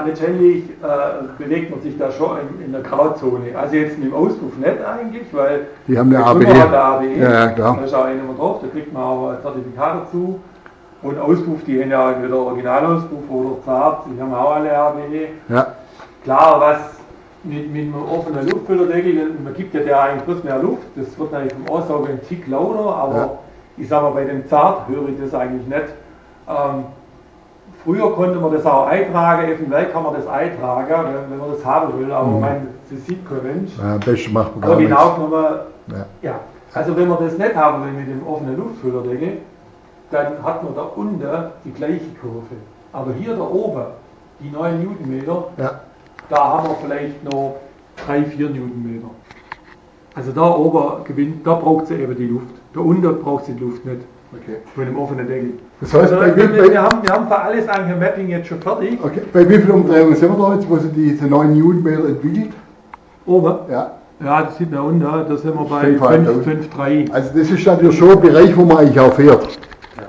letztendlich bewegt man sich da schon in der Grauzone. Also jetzt mit dem Auspuff nicht eigentlich, weil Die haben eine der ABE. Krümmer hat eine ABE. Ja, klar. Da ist auch einer drauf, da kriegt man auch ein Zertifikat dazu. Und Auspuff, die haben ja entweder Originalauspuff oder Zart, die haben auch alle ABE. Ja, Klar, was mit einem offenen Luftfilterdeckel, man gibt ja der eigentlich bloß mehr Luft, das wird natürlich vom Aussauger ein Tick lauter, aber Ja. ich sage mal, bei dem Zart höre ich das eigentlich nicht. Früher konnte man das auch eintragen, eventuell kann man das eintragen, wenn man das haben will, aber das sieht kein Mensch. am besten macht man Aber gar nichts. genau genommen, Ja. ja. Also wenn man das nicht haben will mit dem offenen Luftfilterdeckel, dann hat man da unten die gleiche Kurve. Aber hier da oben, die 9 Newtonmeter, Ja. da haben wir vielleicht noch 3-4 Newtonmeter. Also da oben gewinnt, da braucht sie eben die Luft. Da unten braucht die Luft nicht. Okay. Mit dem offenen Deckel. Das heißt, Also, wir haben für alles eigentlich ein Mapping jetzt schon fertig. okay. Bei wie vielen Umdrehungen sind wir da jetzt, wo sie diese 9 Newtonmeter entwickelt? Oben? Ja. Ja, das sieht man unten, da sind wir bei 5,5. 5,3. Also das ist natürlich schon ein Bereich, wo man eigentlich auch fährt.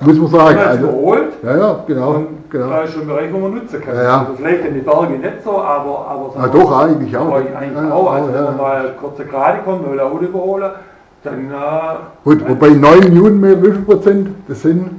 Muss man sagen. Also, Also, überholt. ja, genau. Und genau. da ist schon ein Bereich, wo man nutzen kann. Ja, ja. Also vielleicht in den Bergen nicht so, aber Ah, doch, eigentlich auch. eigentlich Ja, auch. Also wenn ja. man mal kurz gerade kommt, weil der Auto überholen, dann Gut, wobei 9 Newtonmeter, wie viel Prozent? Das sind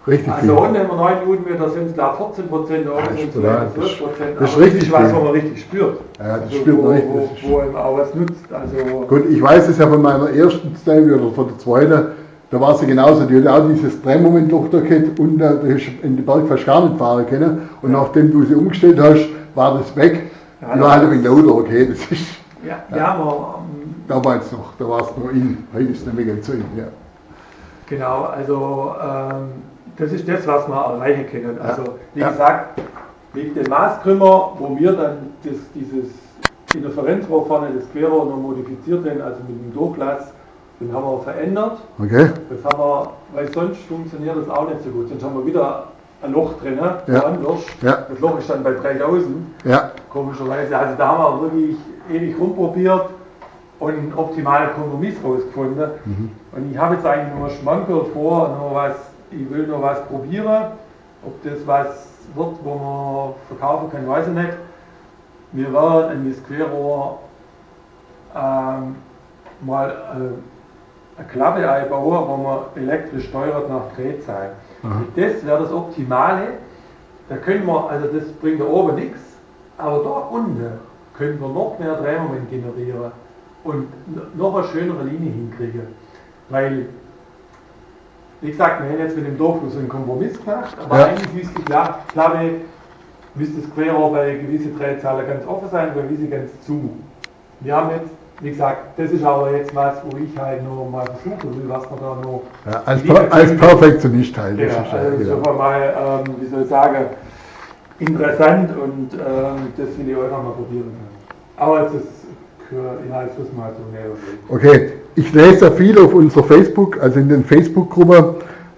richtig viel. also unten haben wir 9 Newtonmeter, sind es da 14%, oben sind es brutal. 12%. Das ist aber richtig was, viel. wo man richtig spürt. Ja, das Also spürt man richtig. Wo einem auch was nutzt. Also, Gut, ich weiß es ja von meiner ersten Style oder von der zweiten, da war sie genauso, die hat auch dieses Drehmomentloch da gehabt und da hast du in den Berg fast gar nicht fahren können. Und nachdem du sie umgestellt hast, war das weg. Ja, Die war halt ein wenig lauter, okay, das ist ja, aber damals noch, da war es noch in, heute ist es nicht mehr ganz so in, ja. genau, also das ist das, was wir erreichen können. Also wie Ja. gesagt, mit dem Maßkrümmer, wo wir dann dieses Interferenzrohr vorne, das Querrohr noch modifiziert haben, also mit dem Durchlass, den haben wir verändert. Okay? Das haben wir, weil sonst funktioniert das auch nicht so gut. Sonst haben wir wieder ein Loch drin, Ja. woanders. Ja. Das Loch ist dann bei 3000, Ja, komischerweise. Also da haben wir wirklich ewig rumprobiert und einen optimalen Kompromiss rausgefunden. Und ich habe jetzt eigentlich nur Schmankerl vor, ich will noch was probieren. Ob das was wird, wo man verkaufen kann, weiß ich nicht. Wir werden in das Querrohr mal eine Klappe einbauen, wo man elektrisch steuert nach Drehzahl. Das wäre das Optimale. Da können wir, also das bringt da oben nichts, aber da unten können wir noch mehr Drehmoment generieren und noch eine schönere Linie hinkriegen. Weil, wie gesagt, wir haben jetzt mit dem Durchfluss einen Kompromiss gemacht, aber Ja. eigentlich müsste die Klappe, müsste das Querrohr bei gewissen Drehzahlen ganz offen sein, bei gewissen ganz zu. Wir haben jetzt, wie gesagt, das ist aber jetzt was, wo ich halt noch mal versuchen will, was man da noch... ja als Perfektionist halt. Genau, Das ist, also genau. schon mal, wie soll ich sagen, interessant und das will ich auch noch mal probieren. Aber das müssen wir halt so näher überlegen. Okay, ich lese ja viel auf unserer Facebook, also in den Facebook-Gruppen,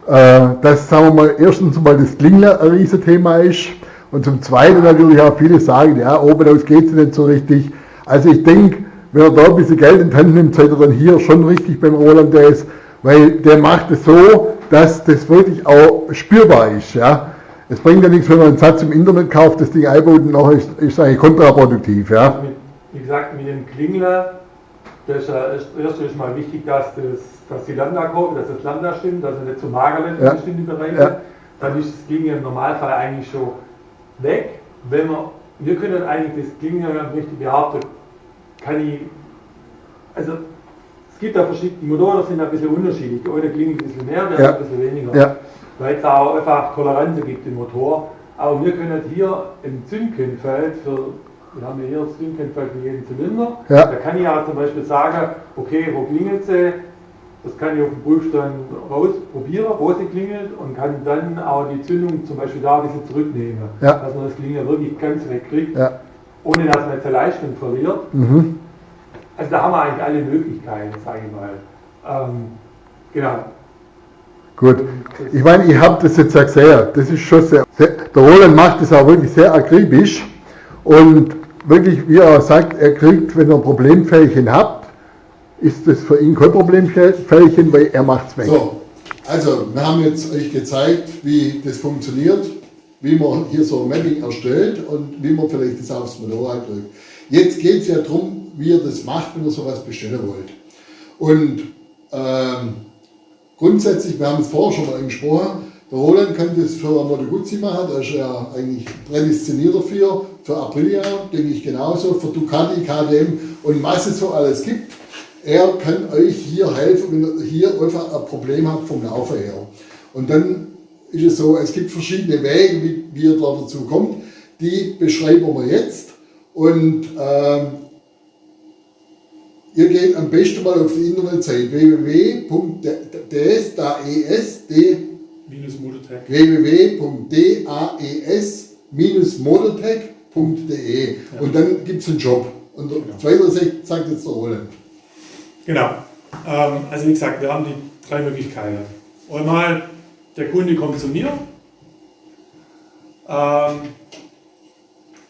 dass, sagen wir mal, erstens mal das Klingler ein Riesenthema ist und zum Zweiten natürlich auch viele sagen, ja, oben aus geht es nicht so richtig. Also ich denke, wenn er da ein bisschen Geld in die Hand nimmt, seid ihr dann hier schon richtig beim Roland ist, weil der macht es so, dass das wirklich auch spürbar ist. Ja. Es bringt ja nichts, wenn man einen Satz im Internet kauft, das Ding einbaut und nachher ist es eigentlich kontraproduktiv. Ja. Wie gesagt, mit dem Klingler, das erste ist mal wichtig, dass die Lambda-Kurve, dass das Lambda stimmt, dass es nicht zu mager ist in Ja. bestimmten Bereichen. Ja. Dann ist das Klingler im Normalfall eigentlich schon weg. Wir können eigentlich das Klingler richtig behaupten, also es gibt da verschiedene, die Motoren sind ein bisschen unterschiedlich. Der eine klingelt ein bisschen mehr, der Ja. andere ein bisschen weniger. Ja. Weil es auch einfach Toleranz gibt im Motor. Aber wir können hier im Zündkennfeld, wir haben ja hier das Zündkennfeld für jeden Zylinder, Ja. da kann ich auch zum Beispiel sagen, okay, wo klingelt sie? Das kann ich auf dem Prüfstand probieren, wo sie klingelt und kann dann auch die Zündung zum Beispiel da ein bisschen zurücknehmen. Ja. Dass man das Klingeln wirklich ganz wegkriegt, Ja. ohne dass man jetzt eine Leistung verliert. Mhm. Also da haben wir eigentlich alle Möglichkeiten, sage ich mal. Genau. Gut. Ich meine, ich habe das jetzt ja gesehen, das ist schon sehr, der Roland macht das auch wirklich sehr akribisch und wirklich, wie er sagt, er kriegt, wenn er ein Problemfällchen hat, ist das für ihn kein Problemfällchen, weil er macht es weg. So, also wir haben jetzt euch gezeigt, wie das funktioniert, wie man hier so ein Mapping erstellt und wie man vielleicht das aufs Motorrad drückt. Jetzt geht es ja darum, wie ihr das macht, wenn ihr sowas bestellen wollt. Und grundsätzlich, wir haben es vorher schon mal angesprochen, der Roland kann das für Moto Guzzi machen, da ist er eigentlich prädestiniert dafür, für Aprilia denke ich genauso, für Ducati, KTM und was es so alles gibt. Er kann euch hier helfen, wenn ihr hier einfach ein Problem habt vom Laufen her. Und dann ist es so, es gibt verschiedene Wege, wie ihr da dazu kommt, die beschreiben wir jetzt. Und ihr geht am besten mal auf die Internetseite www.daes-motortech.de und dann gibt es einen Job. Und der zweite sagt jetzt der Roland. Genau. Also wie gesagt, wir haben die 3 Möglichkeiten. Einmal, der Kunde kommt zu mir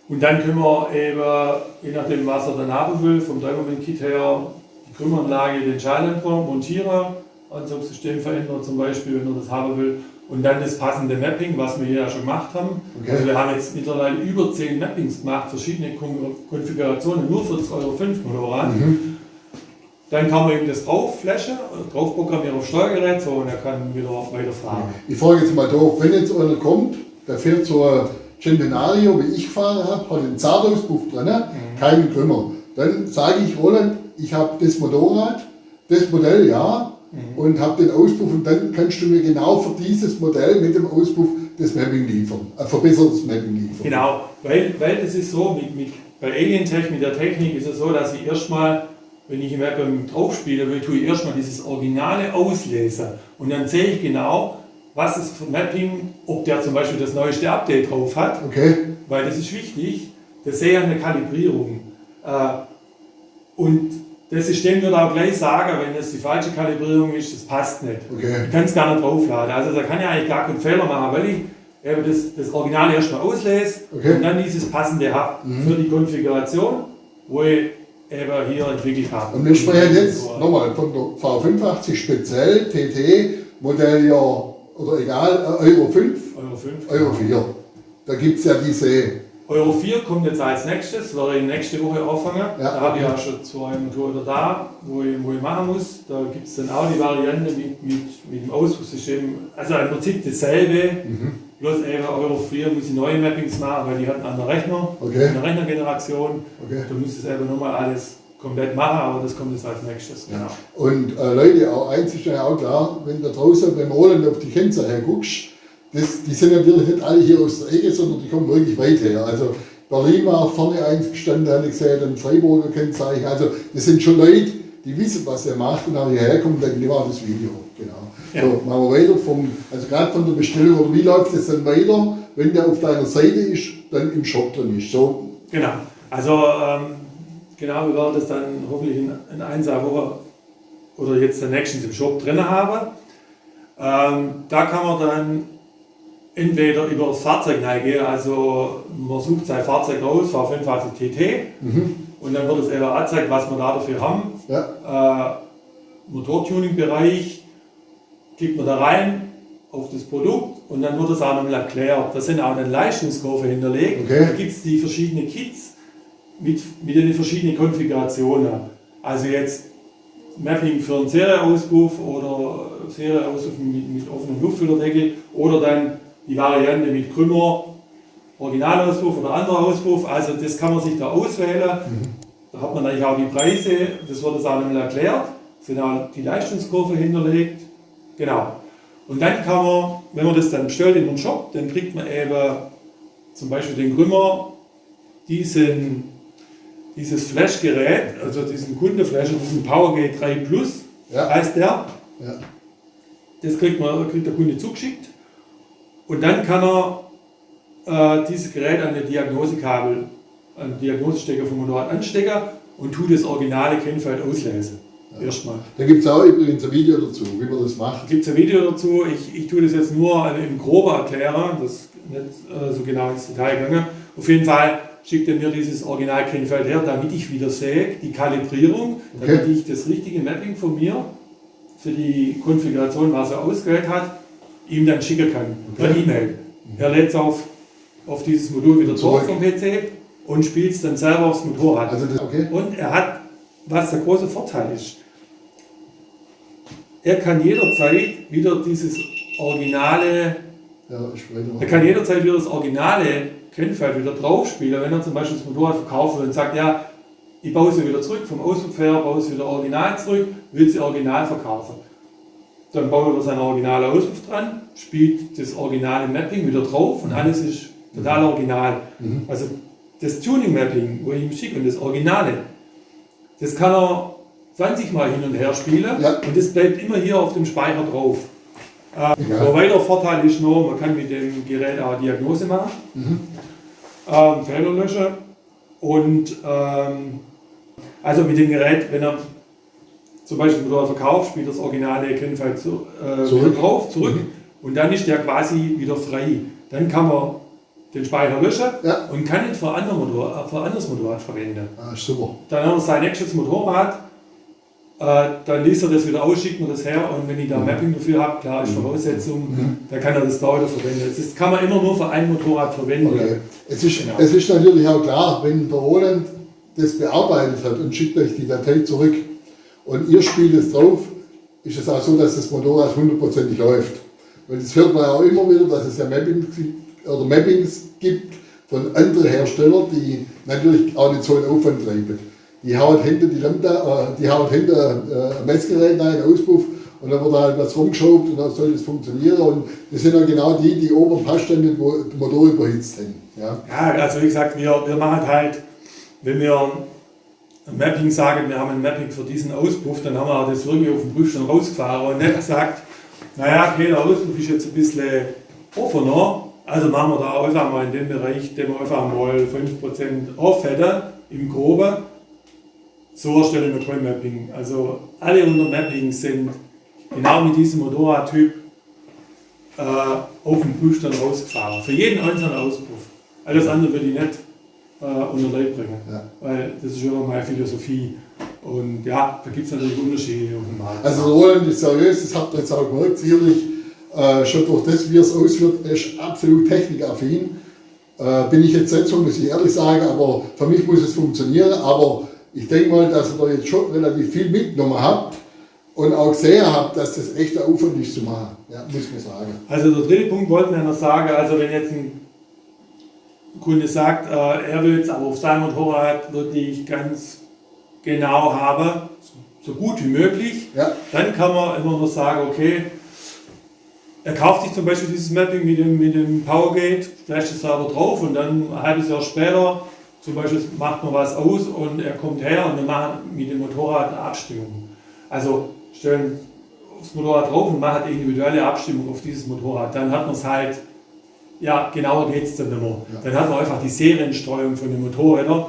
und dann können wir eben, je nachdem was er dann haben will, vom 3-Moment-Kit her, die Krümmeranlage, den Schalldämpfer montieren, Anzugssystem verändern zum Beispiel, wenn er das haben will. Und dann das passende Mapping, was wir hier ja schon gemacht haben. Okay. Also wir haben jetzt mittlerweile über 10 Mappings gemacht, verschiedene Konfigurationen, nur für das Euro 5 Motorrad. Dann kann man eben das draufflashen, drauf programmieren auf Steuergerät, so, und er kann wieder weiterfahren. Ich frage jetzt mal drauf, wenn jetzt einer kommt, der fährt so ein Centenario, wie ich gefahren habe, hat einen Zartauspuff drin, keinen Krümmer. Dann sage ich Roland, ich habe das Motorrad, das Modell ja, und habe den Auspuff, und dann kannst du mir genau für dieses Modell mit dem Auspuff das Mapping liefern, ein verbessertes Mapping liefern. Genau, weil es ist so, bei Alientech, mit der Technik ist es so, dass ich erstmal, wenn ich im Mapping drauf spiele, tue ich erstmal dieses Originale auslesen und dann sehe ich genau, was ist für Mapping, ob der zum Beispiel das neueste Update drauf hat, Okay. weil das ist wichtig, das sehe ich an der Kalibrierung. Und das System wird auch gleich sagen, wenn das die falsche Kalibrierung ist, das passt nicht. Okay. Ich kann es gar nicht draufladen. Also da kann ich eigentlich gar keinen Fehler machen, weil ich eben das Original erstmal auslese und dann dieses passende habe für die Konfiguration, wo ich eben hier entwickelt habe. Und wir sprechen jetzt nochmal von der V85 speziell, TT, Modelljahr oder egal, Euro 5, Euro 5. Euro 4. Da gibt es ja diese. Euro 4 kommt jetzt als nächstes, werde ich nächste Woche anfangen. Ja, Da habe ich ja schon 2 Motorräder da, wo ich machen muss. Da gibt es dann auch die Variante mit dem Auspuffsystem. Also im Prinzip dasselbe, bloß eben Euro 4 muss ich neue Mappings machen, weil die hatten einen anderen Rechner, eine Rechnergeneration. Okay. Da muss das eben nochmal alles komplett machen, aber das kommt jetzt als nächstes. Genau. Und Leute, auch eins ist ja auch klar, wenn du draußen beim Roland auf die Kennzeichen guckst, die sind natürlich nicht alle hier aus der Ecke, sondern die kommen wirklich weit her. Also Berlin war vorne eins gestanden, habe ich gesehen, ein Freiburger Kennzeichen. Also das sind schon Leute, die wissen, was er macht und auch hierher kommen und denken, die war das Video. Genau. Ja. So, machen wir weiter also gerade von der Bestellung, oder wie läuft es dann weiter, wenn der auf deiner Seite ist, dann im Shop drin ist. So. Genau. Also genau, wir werden das dann hoffentlich in 1, 2 Wochen oder jetzt der nächsten im Shop drin haben. Da kann man dann entweder über das Fahrzeug reingehen, also man sucht sein Fahrzeug raus, V85 TT, und dann wird es eben angezeigt, was wir da dafür haben. Ja. Motortuning-Bereich, klickt man da rein auf das Produkt und dann wird es auch nochmal erklärt. Da sind auch eine Leistungskurve hinterlegt. Okay. Da gibt es die verschiedenen Kits mit den verschiedenen Konfigurationen. Also jetzt Mapping für einen Serieauspuff oder Serieauspuff mit offenem Luftfüllerdeckel oder dann die Variante mit Krümmer, Originalauspuff oder anderer Auspuff. Also das kann man sich da auswählen. Da hat man eigentlich auch die Preise, das wird es auch nochmal erklärt. Sind auch die Leistungskurve hinterlegt. Genau. Und dann kann man, wenn man das dann bestellt in den Shop, dann kriegt man eben zum Beispiel den Krümmer, dieses Flashgerät, also diesen Kundenflash, diesen PowerGate 3 Plus, heißt der. Ja. Das kriegt der Kunde zugeschickt. Und dann kann er dieses Gerät an den Diagnosekabel, an den Diagnosestecker vom Motorrad anstecken und tut das originale Kennfeld auslesen. Ja. Erstmal. Da gibt es auch übrigens ein Video dazu, wie man das macht. Da gibt es ein Video dazu. Ich tue das jetzt nur im Groben erklären, das ist nicht so genau ins Detail gegangen. Auf jeden Fall schickt er mir dieses Original-Kennfeld her, damit ich wieder sehe, die Kalibrierung, damit ich das richtige Mapping von mir für die Konfiguration, was er ausgewählt hat, ihm dann schicken kann, per E-Mail. Er lädt es auf dieses Modul wieder zurück vom PC und spielt es dann selber aufs Motorrad. Also Und er hat, was der große Vorteil ist, er kann jederzeit wieder dieses originale, Kennfeld wieder draufspielen, wenn er zum Beispiel das Motorrad verkauft und sagt, ja, ich baue sie wieder zurück vom Auspuff her, baue sie wieder original zurück, will sie original verkaufen. Dann baut er seinen originalen Auspuff dran, spielt das originale Mapping wieder drauf und alles ist total original. Also das Tuning-Mapping, wo ich ihm schicke und das Originale, das kann er 20 Mal hin und her spielen und das bleibt immer hier auf dem Speicher drauf. Ein weiterer Vorteil ist noch, man kann mit dem Gerät auch Diagnose machen, Fehler löschen und also mit dem Gerät, wenn er zum Beispiel Motorrad verkauft, spielt das originale Kennfeld Zurück. zurück und dann ist der quasi wieder frei. Dann kann man den Speicher löschen und kann ihn für ein anderes Motorrad verwenden. Ah, super. Dann hat er sein nächstes Motorrad, dann liest er das wieder aus, schickt mir das her und wenn ich da ein Mapping dafür habe, klar ist Voraussetzung, dann kann er das da wieder verwenden. Das kann man immer nur für ein Motorrad verwenden. Okay. Es ist natürlich auch klar, wenn der Roland das bearbeitet hat und schickt euch die Datei zurück und ihr spielt es drauf, ist es auch so, dass das Motorrad 100%ig läuft. Weil das hört man ja auch immer wieder, dass es ja Mappings gibt von anderen Herstellern, die natürlich auch nicht so einen Aufwand treiben. Die haut hinter die Lambda, ein Messgerät rein, einen Auspuff und dann wird da halt was rumgeschoben und dann soll das funktionieren. Und das sind ja genau die oberen Passstände, wo der Motor überhitzt sind. Ja, also wie gesagt, wir machen halt, wenn wir ein Mapping sagen, wir haben ein Mapping für diesen Auspuff, dann haben wir das wirklich auf den Prüfstand rausgefahren und nicht gesagt, naja, okay, der Auspuff ist jetzt ein bisschen offener, also machen wir da einfach mal in dem Bereich, den wir einfach mal 5% aufhätten, im Groben. So erstellen wir kein Mapping. Also alle unsere Mappings sind genau mit diesem Motorradtyp auf den Prüfstand rausgefahren. Für jeden einzelnen Auspuff. Alles andere würde ich nicht unter Leib bringen. Ja. Weil das ist immer meine Philosophie. Und ja, da gibt es natürlich Unterschiede auf dem Markt. Also Roland ist seriös, das habt ihr jetzt auch gemerkt, sicherlich schon durch das, wie er es ausführt, ist absolut technikaffin. Bin ich jetzt nicht so, muss ich ehrlich sagen, aber für mich muss es funktionieren. Aber ich denke mal, dass ihr da jetzt schon relativ viel mitgenommen habt und auch gesehen habt, dass das echt ein Aufwand ist zu machen. Ja, muss man sagen. Also der dritte Punkt wollten wir noch sagen, also wenn jetzt ein Kunde sagt, er will jetzt aber auf seinem Motorrad wirklich ganz genau haben, so gut wie möglich, dann kann man immer noch sagen, okay, er kauft sich zum Beispiel dieses Mapping mit dem Powergate, flasht es aber drauf und dann ein halbes Jahr später zum Beispiel macht man was aus und er kommt her und wir machen mit dem Motorrad eine Abstimmung. Also stellen aufs Motorrad drauf und machen eine individuelle Abstimmung auf dieses Motorrad. Dann hat man es halt, ja, genauer geht es dann nicht mehr. Ja. Dann hat man einfach die Serienstreuung von den Motorrädern,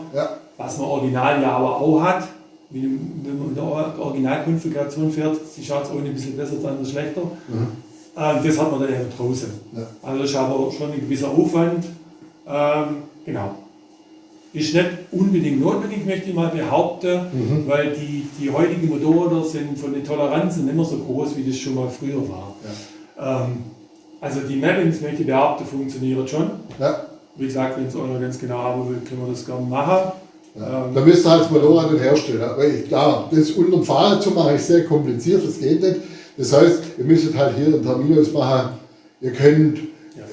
was man original ja aber auch hat. Wenn man in der Originalkonfiguration fährt, die schaut es ohne ein bisschen besser, dann schlechter. Das hat man dann eben draußen. Ja. Also das ist aber schon ein gewisser Aufwand. Genau. Ist nicht unbedingt notwendig, möchte ich mal behaupten, weil die heutigen Motorräder sind von den Toleranzen nicht mehr so groß, wie das schon mal früher war. Ja. Also die Mappings, möchte ich behaupten, funktionieren schon. Ja. Wie gesagt, wenn es einer ganz genau haben will, können wir das gerne machen. Ja. Da müsst ihr halt das Motorrad nicht herstellen. Weil klar, das unter dem Fahrrad zu machen ist sehr kompliziert, das geht nicht. Das heißt, ihr müsstet halt hier einen Termin ausmachen. Ihr könnt,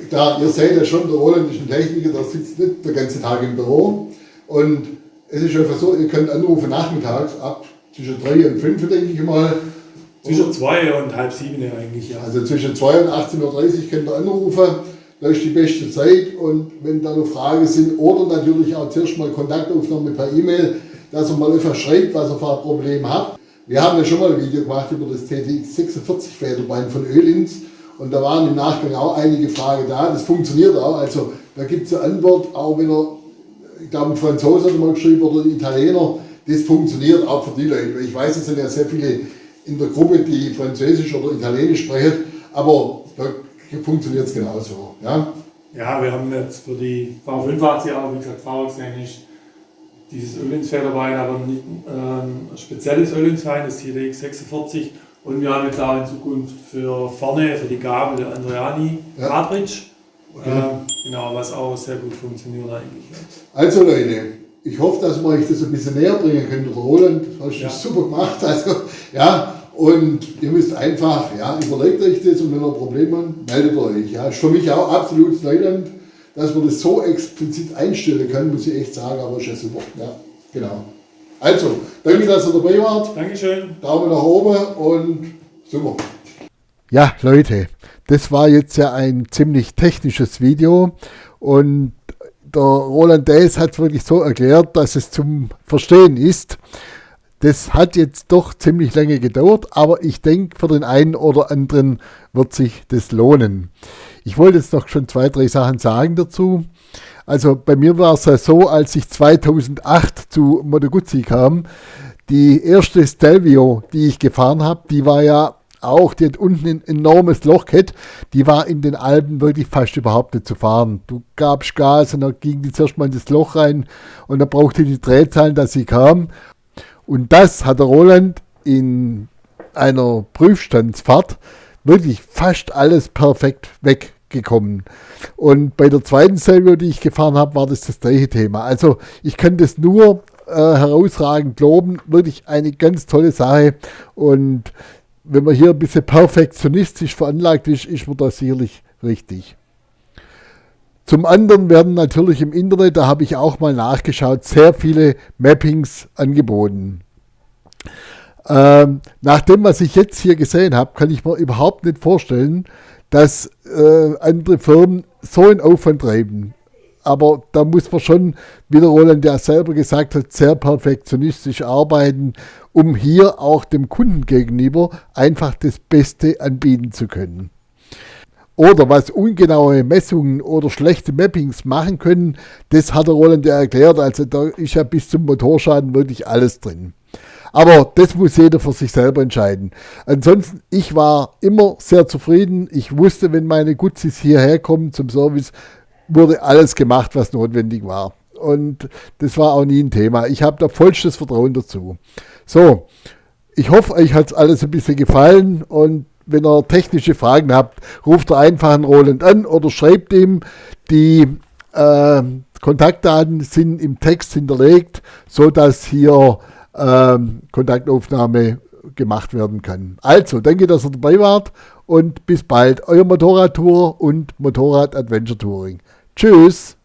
klar, ihr seht ja schon, der Roland ist ein Techniker, der sitzt nicht den ganzen Tag im Büro. Und es ist einfach so, ihr könnt anrufen nachmittags ab zwischen 3 und 5, denke ich mal. Zwischen 2 und halb 7 eigentlich, ja. Also zwischen 2 und 18:30 Uhr könnt ihr anrufen. Da ist die beste Zeit und wenn da noch Fragen sind oder natürlich auch zuerst mal Kontaktaufnahme per E-Mail, dass er mal einfach schreibt, was er für ein Problem hat. Wir haben ja schon mal ein Video gemacht über das TTX 46 Federbein von Öhlins und da waren im Nachgang auch einige Fragen da. Das funktioniert auch, also da gibt es eine Antwort, auch wenn er, ich glaube ein Franzose hat mal geschrieben oder ein Italiener, das funktioniert auch für die Leute. Ich weiß, es sind ja sehr viele in der Gruppe, die Französisch oder Italienisch sprechen, aber da funktioniert es genauso. Ja? Ja, wir haben jetzt für die V85 auch, wie gesagt, fahrwerkstechnisch dieses Öhlins-Federbein, aber nicht ein spezielles Öhlins-Bein, das TTX 46. Und wir haben jetzt auch in Zukunft für vorne, für die Gabel, der Andreani Cartridge. Genau, was auch sehr gut funktioniert eigentlich. Also Leute, ich hoffe, dass wir euch das ein bisschen näher bringen können. Der Roland, hast du super gemacht. Also, ja, und ihr müsst einfach, überlegt euch das und wenn ihr Probleme habt, meldet euch. Ja, ist für mich auch absolut Neuland, dass man das so explizit einstellen kann, muss ich echt sagen, aber ist ja super. Ja, genau. Also, danke, dass ihr dabei wart. Dankeschön. Daumen nach oben und super. Ja, Leute, das war jetzt ja ein ziemlich technisches Video und der Roland Daes hat es wirklich so erklärt, dass es zum Verstehen ist. Das hat jetzt doch ziemlich lange gedauert, aber ich denke, für den einen oder anderen wird sich das lohnen. Ich wollte jetzt noch schon 2, 3 Sachen sagen dazu. Also bei mir war es ja so, als ich 2008 zu Moto Guzzi kam, Die erste Stelvio, die ich gefahren habe, die war ja auch, die hat unten ein enormes Loch gehabt, die war in den Alpen wirklich fast überhaupt nicht zu fahren. Du gabst Gas und dann ging die zuerst mal in das Loch rein und dann brauchte die Drehzahlen, dass sie kam. Und das hat der Roland in einer Prüfstandsfahrt wirklich fast alles perfekt weggekommen. Und bei der zweiten Stelvio, die ich gefahren habe, war das gleiche Thema. Also ich kann das nur herausragend loben, wirklich eine ganz tolle Sache. Und wenn man hier ein bisschen perfektionistisch veranlagt ist, ist man da sicherlich richtig. Zum anderen werden natürlich im Internet, da habe ich auch mal nachgeschaut, sehr viele Mappings angeboten. Nach dem, was ich jetzt hier gesehen habe, kann ich mir überhaupt nicht vorstellen, dass andere Firmen so einen Aufwand treiben. Aber da muss man schon, wie der Roland ja selber gesagt hat, sehr perfektionistisch arbeiten, um hier auch dem Kunden gegenüber einfach das Beste anbieten zu können. Oder was ungenaue Messungen oder schlechte Mappings machen können, das hat der Roland ja erklärt. Also da ist ja bis zum Motorschaden wirklich alles drin. Aber das muss jeder für sich selber entscheiden. Ansonsten, ich war immer sehr zufrieden. Ich wusste, wenn meine Guzis hierher kommen zum Service, wurde alles gemacht, was notwendig war. Und das war auch nie ein Thema. Ich habe da vollstes Vertrauen dazu. So, ich hoffe, euch hat es alles ein bisschen gefallen. Und wenn ihr technische Fragen habt, ruft ihr einfach einen Roland an oder schreibt ihm. Die Kontaktdaten sind im Text hinterlegt, sodass hier Kontaktaufnahme gemacht werden kann. Also, danke, dass ihr dabei wart und bis bald. Euer Motorradtour und Motorrad Adventure Touring. Tschüss!